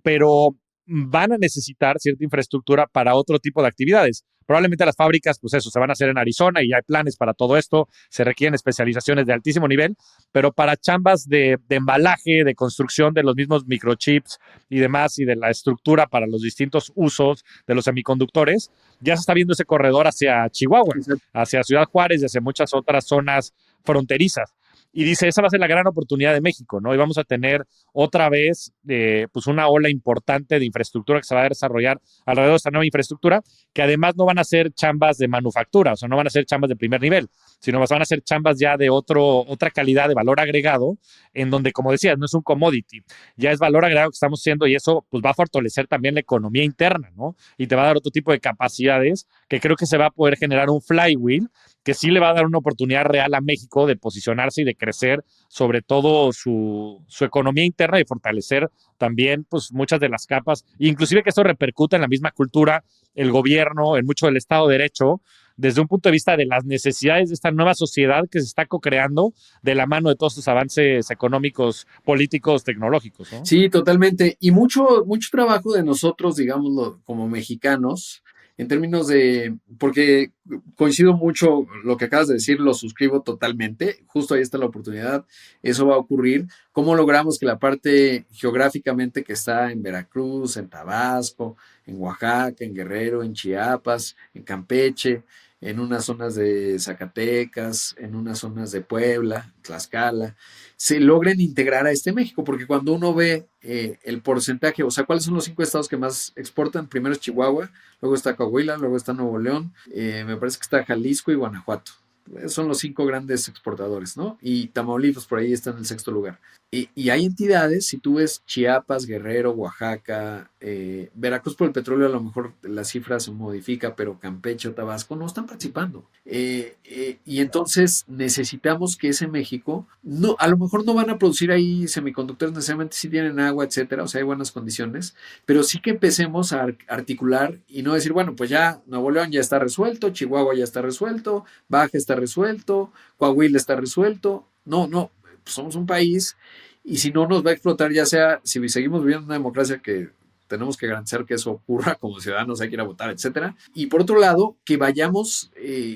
pero van a necesitar cierta infraestructura para otro tipo de actividades. Probablemente las fábricas, pues eso, se van a hacer en Arizona y hay planes para todo esto, se requieren especializaciones de altísimo nivel, pero para chambas de embalaje, de construcción de los mismos microchips y demás, y de la estructura para los distintos usos de los semiconductores, ya se está viendo ese corredor hacia Chihuahua, hacia Ciudad Juárez y hacia muchas otras zonas fronterizas. Y dice, esa va a ser la gran oportunidad de México, ¿no? Y vamos a tener otra vez pues una ola importante de infraestructura que se va a desarrollar alrededor de esta nueva infraestructura, que además no van a ser chambas de manufactura, o sea, no van a ser chambas de primer nivel, sino van a ser chambas ya de otra calidad de valor agregado, en donde, como decías, no es un commodity, ya es valor agregado que estamos haciendo y eso pues va a fortalecer también la economía interna, ¿no? Y te va a dar otro tipo de capacidades que creo que se va a poder generar un flywheel que sí le va a dar una oportunidad real a México de posicionarse y de crecer, sobre todo su economía interna y fortalecer también pues muchas de las capas, inclusive que esto repercuta en la misma cultura, el gobierno, en mucho del Estado de Derecho, desde un punto de vista de las necesidades de esta nueva sociedad que se está co-creando de la mano de todos estos avances económicos, políticos, tecnológicos, ¿no? Sí, totalmente. Y mucho trabajo de nosotros, digámoslo, como mexicanos, en términos de, porque coincido mucho lo que acabas de decir, lo suscribo totalmente. Justo ahí está la oportunidad. Eso va a ocurrir. ¿Cómo logramos que la parte geográficamente que está en Veracruz, en Tabasco, en Oaxaca, en Guerrero, en Chiapas, en Campeche, en unas zonas de Zacatecas, en unas zonas de Puebla, Tlaxcala, se logren integrar a este México? Porque cuando uno ve el porcentaje, o sea, ¿cuáles son los 5 estados que más exportan? Primero es Chihuahua, luego está Coahuila, luego está Nuevo León, me parece que está Jalisco y Guanajuato. Son los 5 grandes exportadores, ¿no? Y Tamaulipas por ahí está en el sexto lugar. Y hay entidades, si tú ves Chiapas, Guerrero, Oaxaca, Veracruz por el petróleo, a lo mejor la cifra se modifica, pero Campeche o Tabasco no están participando. Y entonces necesitamos que ese México, no, a lo mejor no van a producir ahí semiconductores necesariamente, si tienen agua, etcétera, o sea, hay buenas condiciones, pero sí que empecemos a articular y no decir, bueno, pues ya Nuevo León ya está resuelto, Chihuahua ya está resuelto, Baja está resuelto, Coahuila está resuelto. No, no, pues somos un país y si no nos va a explotar, ya sea, si seguimos viviendo una democracia que tenemos que garantizar que eso ocurra como ciudadanos, hay que ir a votar, etcétera. Y por otro lado, que vayamos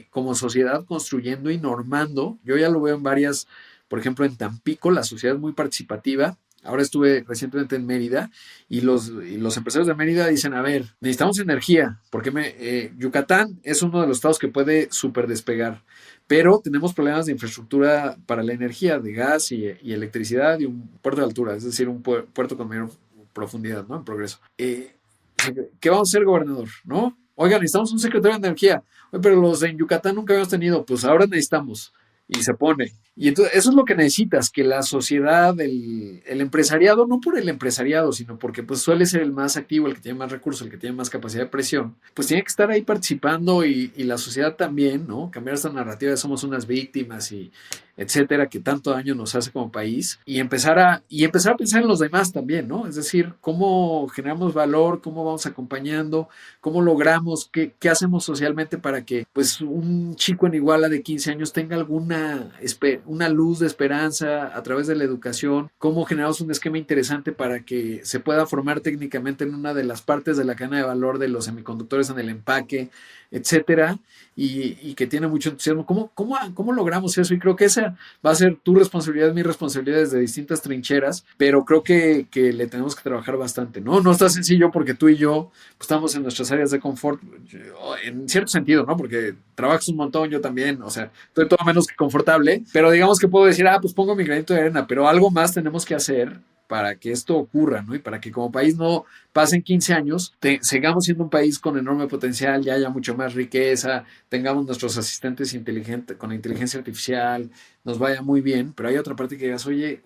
como sociedad construyendo y normando. Yo ya lo veo en varias, por ejemplo, en Tampico, la sociedad es muy participativa. Ahora estuve recientemente en Mérida y los empresarios de Mérida dicen, a ver, necesitamos energía, porque Yucatán es uno de los estados que puede súper despegar, pero tenemos problemas de infraestructura para la energía, de gas y electricidad y un puerto de altura, es decir, un puerto con mayor profundidad, ¿no? En progreso. ¿Qué vamos a hacer, gobernador? ¿No? Oigan, necesitamos un secretario de energía. Oye, pero los en Yucatán nunca habíamos tenido, pues ahora necesitamos. Y se pone. Y entonces eso es lo que necesitas, que la sociedad, el empresariado, no por el empresariado, sino porque pues suele ser el más activo, el que tiene más recursos, el que tiene más capacidad de presión, pues tiene que estar ahí participando y la sociedad también, ¿no? Cambiar esta narrativa de somos unas víctimas y etcétera, que tanto daño nos hace como país, y empezar a pensar en los demás también, ¿no? Es decir, cómo generamos valor, cómo vamos acompañando, cómo logramos, qué hacemos socialmente para que pues un chico en Iguala de 15 años tenga alguna una luz de esperanza a través de la educación, cómo generamos un esquema interesante para que se pueda formar técnicamente en una de las partes de la cadena de valor de los semiconductores en el empaque, etcétera, y que tiene mucho entusiasmo. ¿Cómo logramos eso? Y creo que esa va a ser tu responsabilidad, mi responsabilidad desde distintas trincheras, pero creo que le tenemos que trabajar bastante, ¿no? No está sencillo porque tú y yo pues, estamos en nuestras áreas de confort, en cierto sentido, ¿no? Porque trabajas un montón, yo también, o sea, estoy todo menos que confortable, pero digamos que puedo decir, pues pongo mi granito de arena, pero algo más tenemos que hacer para que esto ocurra, ¿no? Y para que como país no pasen 15 años, sigamos siendo un país con enorme potencial, ya haya mucho más riqueza, tengamos nuestros asistentes inteligentes con inteligencia artificial, nos vaya muy bien, pero hay otra parte que digas, oye,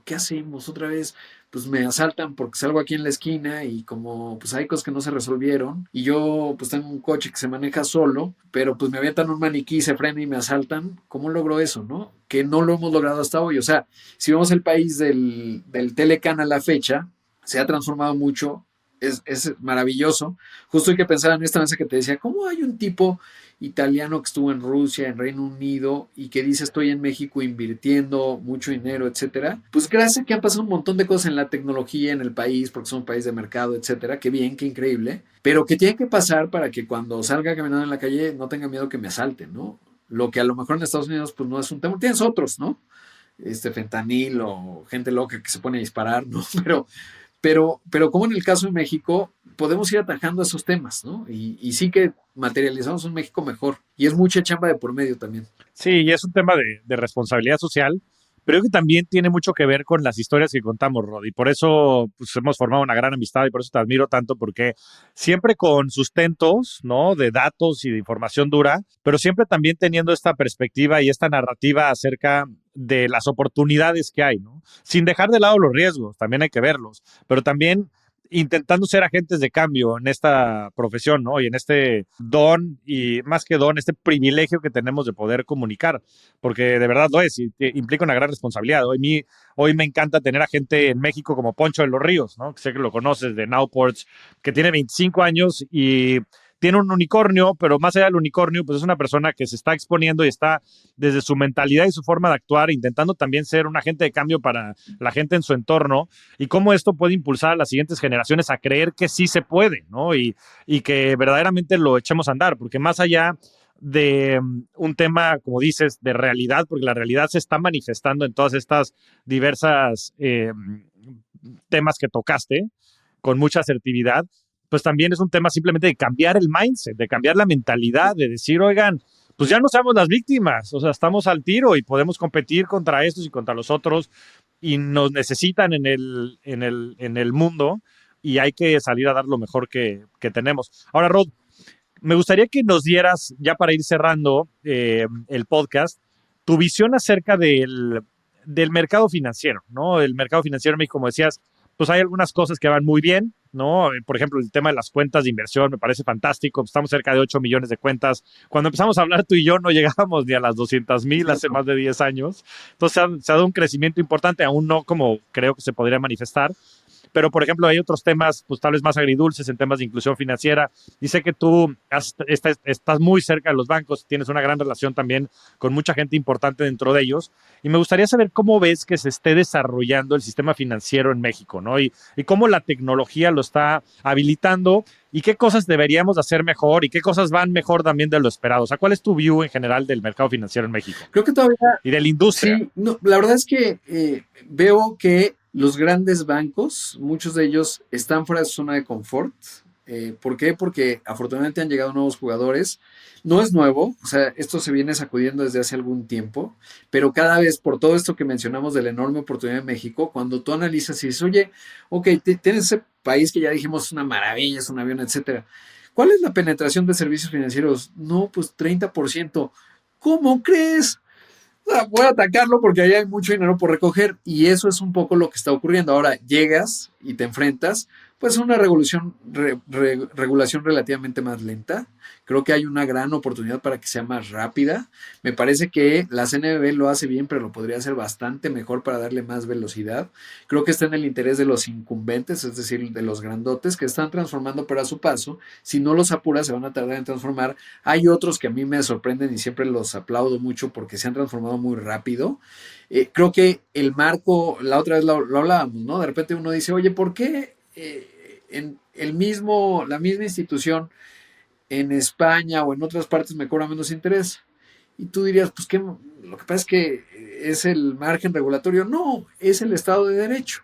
¿qué hacemos otra vez? Pues me asaltan porque salgo aquí en la esquina y como pues hay cosas que no se resolvieron y yo pues tengo un coche que se maneja solo, pero pues me avientan un maniquí, se frena y me asaltan. ¿Cómo logro eso, no? Que no lo hemos logrado hasta hoy. O sea, si vemos el país del Telecan a la fecha, se ha transformado mucho, es maravilloso. Justo hay que pensar en esta mesa que te decía, ¿cómo hay un tipo italiano que estuvo en Rusia, en Reino Unido y que dice estoy en México invirtiendo mucho dinero, etcétera? Pues gracias a que han pasado un montón de cosas en la tecnología en el país, porque son un país de mercado, etcétera, qué bien, qué increíble, pero que tiene que pasar para que cuando salga caminando en la calle no tenga miedo que me asalten, ¿no? Lo que a lo mejor en Estados Unidos pues no es un tema, tienes otros, ¿no? Fentanil o gente loca que se pone a disparar, ¿no? Pero como en el caso de México, podemos ir atajando esos temas, ¿no? Y sí que materializamos un México mejor. Y es mucha chamba de por medio también. Sí, y es un tema de responsabilidad social, pero creo que también tiene mucho que ver con las historias que contamos, Rod, y por eso pues, hemos formado una gran amistad y por eso te admiro tanto, porque siempre con sustentos, ¿no? De datos y de información dura, pero siempre también teniendo esta perspectiva y esta narrativa acerca de las oportunidades que hay, ¿no? Sin dejar de lado los riesgos, también hay que verlos, pero también intentando ser agentes de cambio en esta profesión, ¿no? Y en este don, y más que don, este privilegio que tenemos de poder comunicar, porque de verdad lo es y implica una gran responsabilidad. Hoy me encanta tener a gente en México como Poncho de los Ríos, ¿no? Que sé que lo conoces, de Nowports, que tiene 25 años y tiene un unicornio, pero más allá del unicornio, pues es una persona que se está exponiendo y está desde su mentalidad y su forma de actuar, intentando también ser un agente de cambio para la gente en su entorno y cómo esto puede impulsar a las siguientes generaciones a creer que sí se puede, ¿no? Y que verdaderamente lo echemos a andar, porque más allá de un tema, como dices, de realidad, porque la realidad se está manifestando en todas estas diversas temas que tocaste con mucha asertividad, pues también es un tema simplemente de cambiar el mindset, de cambiar la mentalidad, de decir, oigan, pues ya no somos las víctimas, o sea, estamos al tiro y podemos competir contra estos y contra los otros y nos necesitan en el mundo y hay que salir a dar lo mejor que tenemos. Ahora, Rod, me gustaría que nos dieras, ya para ir cerrando el podcast, tu visión acerca del mercado financiero, ¿no? El mercado financiero en México, como decías, pues hay algunas cosas que van muy bien, ¿no? Por ejemplo, el tema de las cuentas de inversión me parece fantástico. Estamos cerca de 8 millones de cuentas. Cuando empezamos a hablar tú y yo no llegábamos ni a las 200,000 hace más de 10 años. Entonces se ha dado un crecimiento importante, aún no como creo que se podría manifestar. Pero, por ejemplo, hay otros temas, pues tal vez más agridulces en temas de inclusión financiera. Y sé que tú estás muy cerca de los bancos, tienes una gran relación también con mucha gente importante dentro de ellos. Y me gustaría saber cómo ves que se esté desarrollando el sistema financiero en México, ¿no? Y cómo la tecnología lo está habilitando y qué cosas deberíamos hacer mejor y qué cosas van mejor también de lo esperado. O sea, ¿cuál es tu view en general del mercado financiero en México? Creo que todavía... Y de la industria. Sí, no, la verdad es que veo que los grandes bancos, muchos de ellos están fuera de su zona de confort. ¿Por qué? Porque afortunadamente han llegado nuevos jugadores. No es nuevo, o sea, esto se viene sacudiendo desde hace algún tiempo, pero cada vez por todo esto que mencionamos de la enorme oportunidad de México, cuando tú analizas y dices, oye, ok, tienes ese país que ya dijimos es una maravilla, es un avión, etcétera. ¿Cuál es la penetración de servicios financieros? No, pues 30%. ¿Cómo crees? Voy a atacarlo porque ahí hay mucho dinero por recoger y eso es un poco lo que está ocurriendo. Ahora llegas y te enfrentas pues una regulación relativamente más lenta. Creo que hay una gran oportunidad para que sea más rápida. Me parece que la CNBV lo hace bien, pero lo podría hacer bastante mejor para darle más velocidad. Creo que está en el interés de los incumbentes, es decir, de los grandotes que están transformando, pero a su paso. Si no los apuras, se van a tardar en transformar. Hay otros que a mí me sorprenden y siempre los aplaudo mucho porque se han transformado muy rápido. Creo que el marco, la otra vez lo hablábamos, ¿no? De repente uno dice, oye, ¿por qué en la misma institución en España o en otras partes me cobra menos interés? Y tú dirías, pues que lo que pasa es que es el margen regulatorio. No, es el Estado de Derecho.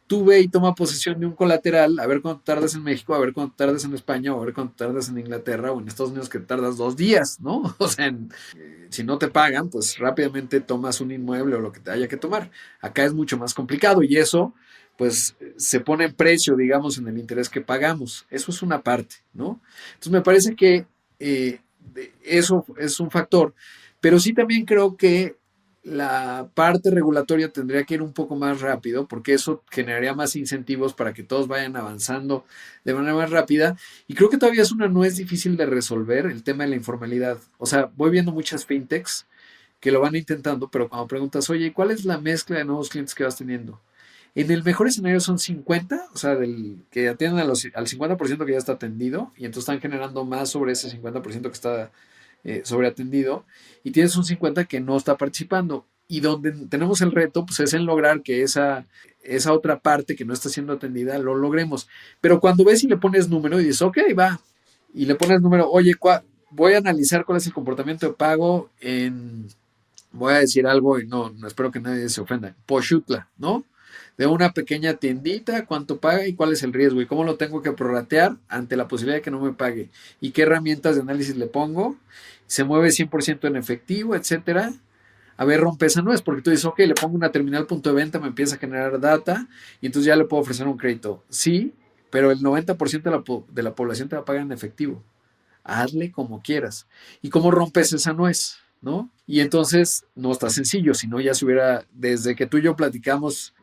Tú ve y toma posesión de un colateral, a ver cuánto tardas en México, a ver cuánto tardas en España, o a ver cuánto tardas en Inglaterra o en Estados Unidos, que tardas 2 días, ¿no? O sea, si no te pagan, pues rápidamente tomas un inmueble o lo que te haya que tomar. Acá es mucho más complicado y eso, pues, se pone en precio, digamos, en el interés que pagamos. Eso es una parte, ¿no? Entonces, me parece que eso es un factor, pero sí también creo que la parte regulatoria tendría que ir un poco más rápido porque eso generaría más incentivos para que todos vayan avanzando de manera más rápida. Y creo que todavía es una nuez difícil de resolver el tema de la informalidad. O sea, voy viendo muchas fintechs que lo van intentando, pero cuando preguntas, oye, ¿cuál es la mezcla de nuevos clientes que vas teniendo? En el mejor escenario son 50, o sea, que atienden al 50% que ya está atendido y entonces están generando más sobre ese 50% que está sobreatendido, y tienes un 50 que no está participando. Y donde tenemos el reto, pues es en lograr que esa otra parte que no está siendo atendida lo logremos. Pero cuando ves y le pones número y dices, ok, va, y le pones número, oye, voy a analizar cuál es el comportamiento de pago voy a decir algo y no espero que nadie se ofenda, Pochutla, ¿no? De una pequeña tiendita, cuánto paga y cuál es el riesgo y cómo lo tengo que prorratear ante la posibilidad de que no me pague y qué herramientas de análisis le pongo, se mueve 100% en efectivo, etcétera. A ver, rompe esa nuez, porque tú dices, ok, le pongo una terminal punto de venta, me empieza a generar data y entonces ya le puedo ofrecer un crédito. Sí, pero el 90% de la población te va a pagar en efectivo. Hazle como quieras. ¿Y cómo rompes esa nuez? ¿No? Y entonces no está sencillo, si no ya se hubiera, desde que tú y yo platicamos,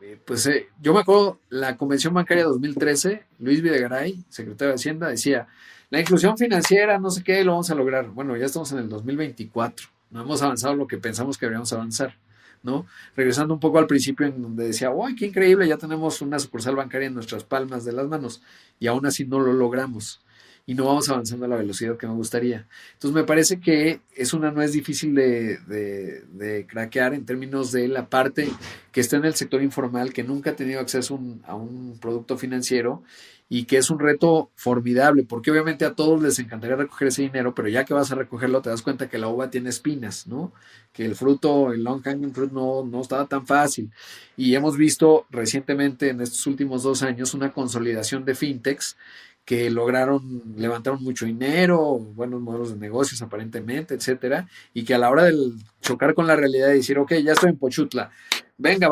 yo me acuerdo, la Convención Bancaria 2013, Luis Videgaray, secretario de Hacienda, decía, la inclusión financiera, no sé qué, lo vamos a lograr. Bueno, ya estamos en el 2024, no hemos avanzado lo que pensamos que deberíamos avanzar, ¿no? Regresando un poco al principio en donde decía, ¡uy, qué increíble! Ya tenemos una sucursal bancaria en nuestras palmas de las manos y aún así no lo logramos y no vamos avanzando a la velocidad que me gustaría. Entonces me parece que es una nuez difícil de craquear en términos de la parte que está en el sector informal, que nunca ha tenido acceso a un producto financiero y que es un reto formidable, porque obviamente a todos les encantaría recoger ese dinero, pero ya que vas a recogerlo te das cuenta que la uva tiene espinas, ¿no? Que el fruto, el long hanging fruit no estaba tan fácil. Y hemos visto recientemente en estos últimos 2 años una consolidación de fintechs que levantaron mucho dinero, buenos modelos de negocios aparentemente, etcétera, y que a la hora de chocar con la realidad y decir, ok, ya estoy en Pochutla, venga,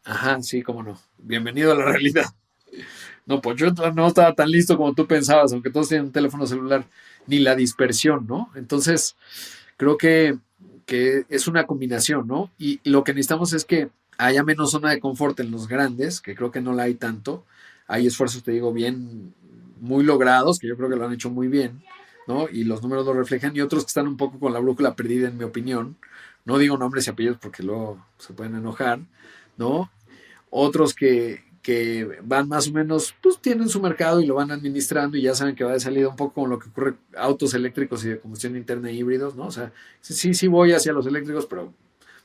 ajá, sí, cómo no, bienvenido a la realidad. No, Pochutla no estaba tan listo como tú pensabas, aunque todos tienen un teléfono celular, ni la dispersión, ¿no? Entonces, creo que es una combinación, ¿no? Y lo que necesitamos es que haya menos zona de confort en los grandes, que creo que no la hay tanto. Hay esfuerzos, te digo, bien, muy logrados, que yo creo que lo han hecho muy bien, ¿no? Y los números lo reflejan, y otros que están un poco con la brújula perdida, en mi opinión. No digo nombres y apellidos porque luego se pueden enojar, ¿no? Otros que van más o menos, pues tienen su mercado y lo van administrando y ya saben que va de salida, un poco como lo que ocurre autos eléctricos y de combustión interna e híbridos, ¿no? O sea, sí voy hacia los eléctricos, pero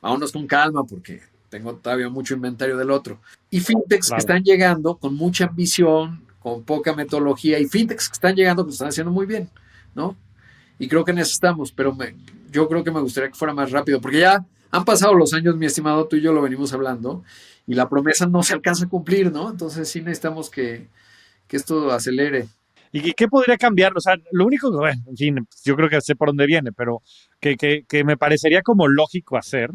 vámonos con calma porque tengo todavía mucho inventario del otro. Y fintechs que están llegando con mucha ambición, con poca metodología, y fintechs que están llegando que lo están haciendo muy bien, ¿no? Y creo que necesitamos, pero yo creo que me gustaría que fuera más rápido, porque ya han pasado los años, mi estimado, tú y yo lo venimos hablando, y la promesa no se alcanza a cumplir, ¿no? Entonces sí necesitamos que esto acelere. ¿Y qué podría cambiar? O sea, lo único que, bueno, en fin, yo creo que sé por dónde viene, pero que me parecería como lógico hacer,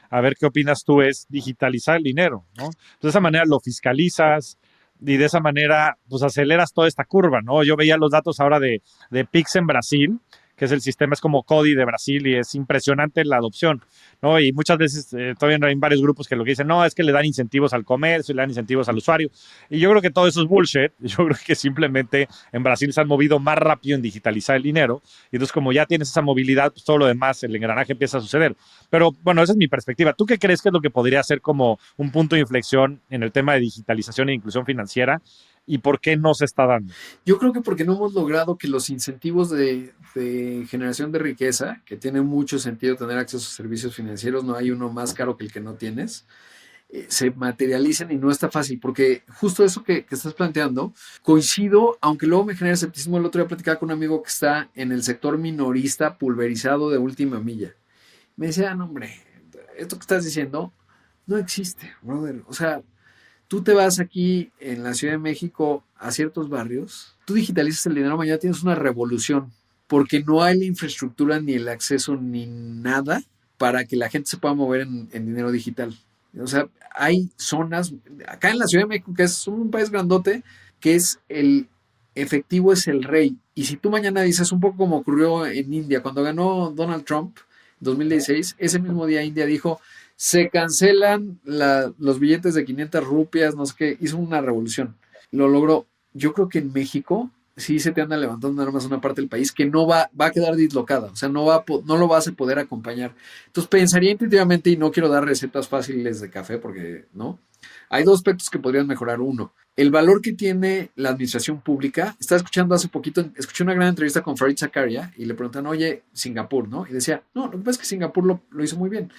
a ver qué opinas tú, es digitalizar el dinero, ¿no? De esa manera lo fiscalizas y de esa manera, pues aceleras toda esta curva, ¿no? Yo veía los datos ahora de Pix en Brasil, que es el sistema, es como CODI de Brasil y es impresionante la adopción, ¿no? Y muchas veces todavía hay varios grupos que lo que dicen, no, es que le dan incentivos al comercio, le dan incentivos al usuario. Y yo creo que todo eso es bullshit. Yo creo que simplemente en Brasil se han movido más rápido en digitalizar el dinero. Y entonces, como ya tienes esa movilidad, pues todo lo demás, el engranaje empieza a suceder. Pero bueno, esa es mi perspectiva. ¿Tú qué crees que es lo que podría ser como un punto de inflexión en el tema de digitalización e inclusión financiera? ¿Y por qué no se está dando? Yo creo que porque no hemos logrado que los incentivos de generación de riqueza, que tiene mucho sentido tener acceso a servicios financieros, no hay uno más caro que el que no tienes, se materialicen y no está fácil, porque justo eso que estás planteando, coincido, aunque luego me genera escepticismo. El otro día platicaba con un amigo que está en el sector minorista pulverizado de última milla. Me decía, no, hombre, esto que estás diciendo no existe, brother. O sea, tú te vas aquí en la Ciudad de México a ciertos barrios, tú digitalizas el dinero, mañana tienes una revolución, porque no hay la infraestructura ni el acceso ni nada para que la gente se pueda mover en dinero digital. O sea, hay zonas, acá en la Ciudad de México, que es un país grandote, que es el efectivo es el rey. Y si tú mañana dices, un poco como ocurrió en India, cuando ganó Donald Trump en 2016, ese mismo día India dijo, se cancelan los billetes de 500 rupias, no sé qué, hizo una revolución. Lo logró. Yo creo que en México sí se te anda levantando nada más una parte del país que no va a quedar dislocada, o sea, no lo vas a poder acompañar. Entonces pensaría intuitivamente, y no quiero dar recetas fáciles de café porque no, hay dos aspectos que podrían mejorar. Uno, el valor que tiene la administración pública. Estaba escuchando hace poquito, escuché una gran entrevista con Farid Zakaria y le preguntan, oye, Singapur, ¿no? Y decía, no, lo que pasa es que Singapur lo hizo muy bien.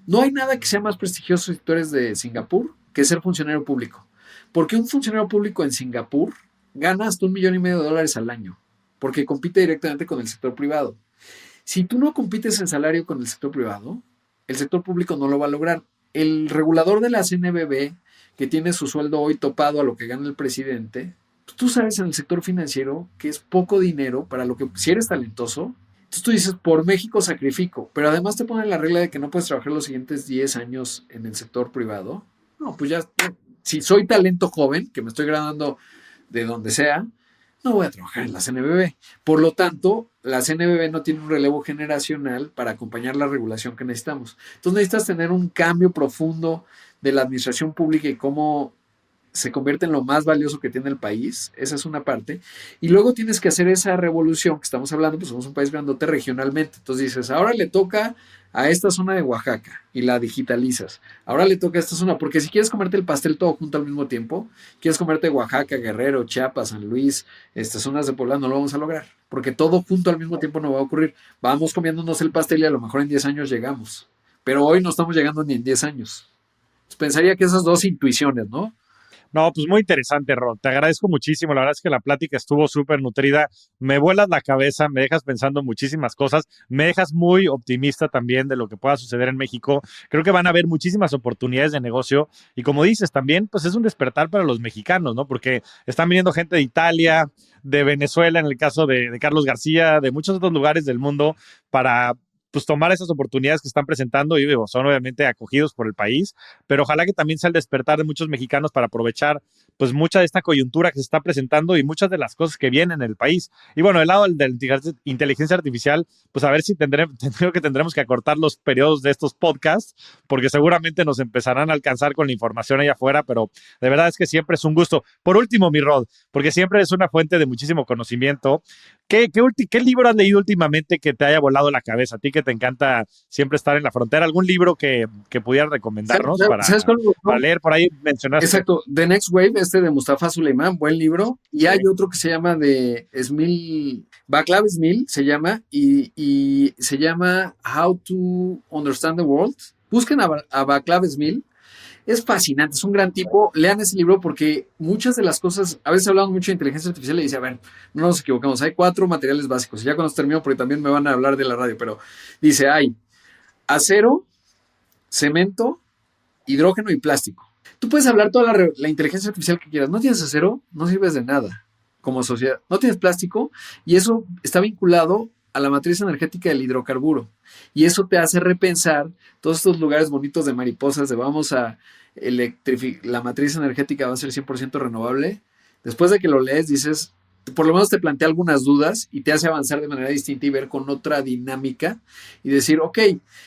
No hay nada que sea más prestigioso si tú eres de Singapur que ser funcionario público. Porque un funcionario público en Singapur gana hasta $1,500,000 al año, porque compite directamente con el sector privado. Si tú no compites en salario con el sector privado, el sector público no lo va a lograr. El regulador de la CNBV, que tiene su sueldo hoy topado a lo que gana el presidente, pues tú sabes en el sector financiero que es poco dinero para lo que, si eres talentoso, entonces tú dices, por México sacrifico, pero además te ponen la regla de que no puedes trabajar los siguientes 10 años en el sector privado. No, pues ya, si soy talento joven, que me estoy graduando de donde sea, no voy a trabajar en la CNBV. Por lo tanto, la CNBV no tiene un relevo generacional para acompañar la regulación que necesitamos. Entonces necesitas tener un cambio profundo de la administración pública y cómo se convierte en lo más valioso que tiene el país. Esa es una parte. Y luego tienes que hacer esa revolución que estamos hablando, pues somos un país grandote regionalmente. Entonces dices, ahora le toca a esta zona de Oaxaca y la digitalizas. Ahora le toca a esta zona, porque si quieres comerte el pastel todo junto al mismo tiempo, quieres comerte Oaxaca, Guerrero, Chiapas, San Luis, estas zonas de Puebla, no lo vamos a lograr, porque todo junto al mismo tiempo no va a ocurrir. Vamos comiéndonos el pastel y a lo mejor en 10 años llegamos, pero hoy no estamos llegando ni en 10 años. Entonces pensaría que esas dos intuiciones, ¿no? No, pues muy interesante, Rod. Te agradezco muchísimo. La verdad es que la plática estuvo súper nutrida. Me vuelas la cabeza, me dejas pensando muchísimas cosas, me dejas muy optimista también de lo que pueda suceder en México. Creo que van a haber muchísimas oportunidades de negocio y como dices también, pues es un despertar para los mexicanos, ¿no? Porque están viniendo gente de Italia, de Venezuela, en el caso de Carlos García, de muchos otros lugares del mundo para pues tomar esas oportunidades que están presentando y digo, son obviamente acogidos por el país, pero ojalá que también sea el despertar de muchos mexicanos para aprovechar pues mucha de esta coyuntura que se está presentando y muchas de las cosas que vienen en el país. Y bueno, el lado de la inteligencia artificial, pues a ver si tendremos que acortar los periodos de estos podcasts, porque seguramente nos empezarán a alcanzar con la información allá afuera, pero de verdad es que siempre es un gusto. Por último, mi Rod, porque siempre es una fuente de muchísimo conocimiento. ¿Qué libro has leído últimamente que te haya volado la cabeza? A ti que te encanta siempre estar en la frontera. ¿Algún libro que pudieras recomendarnos ¿Sabes cuál? para leer? Por ahí mencionaste. Exacto, The Next Wave, de Mustafa Suleiman, buen libro. Y hay otro que se llama de Smil, Václav Smil, se llama, y se llama How to Understand the World. Busquen a Václav Smil. Es fascinante, es un gran tipo. Lean ese libro porque muchas de las cosas, a veces hablamos mucho de inteligencia artificial y dice, a ver, no nos equivocamos, hay 4 materiales básicos. Y ya cuando termino, porque también me van a hablar de la radio, pero dice, hay acero, cemento, hidrógeno y plástico. Tú puedes hablar toda la inteligencia artificial que quieras. No tienes acero, no sirves de nada como sociedad. No tienes plástico y eso está vinculado a la matriz energética del hidrocarburo. Y eso te hace repensar todos estos lugares bonitos de mariposas, de vamos a la matriz energética va a ser 100% renovable. Después de que lo lees, dices, por lo menos te plantea algunas dudas y te hace avanzar de manera distinta y ver con otra dinámica y decir, ok,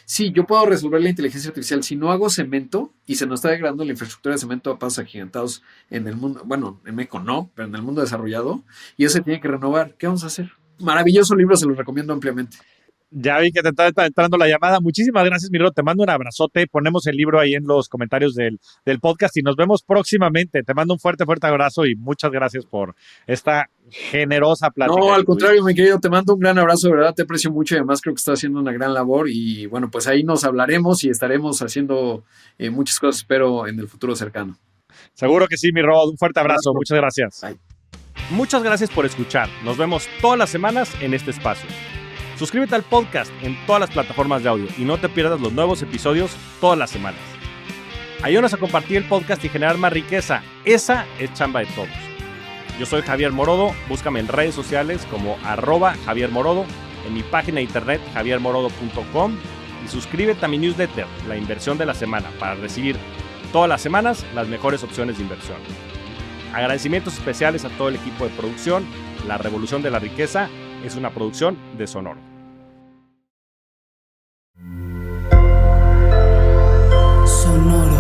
sí, yo puedo resolver la inteligencia artificial si no hago cemento y se nos está degradando la infraestructura de cemento a pasos agigantados en el mundo, bueno, en México no, pero en el mundo desarrollado, y eso se tiene que renovar. ¿Qué vamos a hacer? Maravilloso libro, se los recomiendo ampliamente. Ya vi que te está entrando la llamada. Muchísimas gracias, Miro. Te mando un abrazote. Ponemos el libro ahí en los comentarios del podcast y nos vemos próximamente. Te mando un fuerte abrazo y muchas gracias por esta generosa plática. No, al contrario, mi querido, te mando un gran abrazo, de verdad, te aprecio mucho y además creo que estás haciendo una gran labor y bueno, pues ahí nos hablaremos y estaremos haciendo muchas cosas, espero, en el futuro cercano. Seguro que sí, mi Rod. Un fuerte abrazo. Muchas gracias. Bye. Muchas gracias por escuchar. Nos vemos todas las semanas en este espacio. Suscríbete al podcast en todas las plataformas de audio y no te pierdas los nuevos episodios todas las semanas. Ayúdanos a compartir el podcast y generar más riqueza. Esa es chamba de todos. Yo soy Javier Morodo. Búscame en redes sociales como @JavierMorodo, en mi página de internet javiermorodo.com y suscríbete a mi newsletter, La Inversión de la Semana, para recibir todas las semanas las mejores opciones de inversión. Agradecimientos especiales a todo el equipo de producción. La Revolución de la Riqueza es una producción de Sonoro. Sonoro.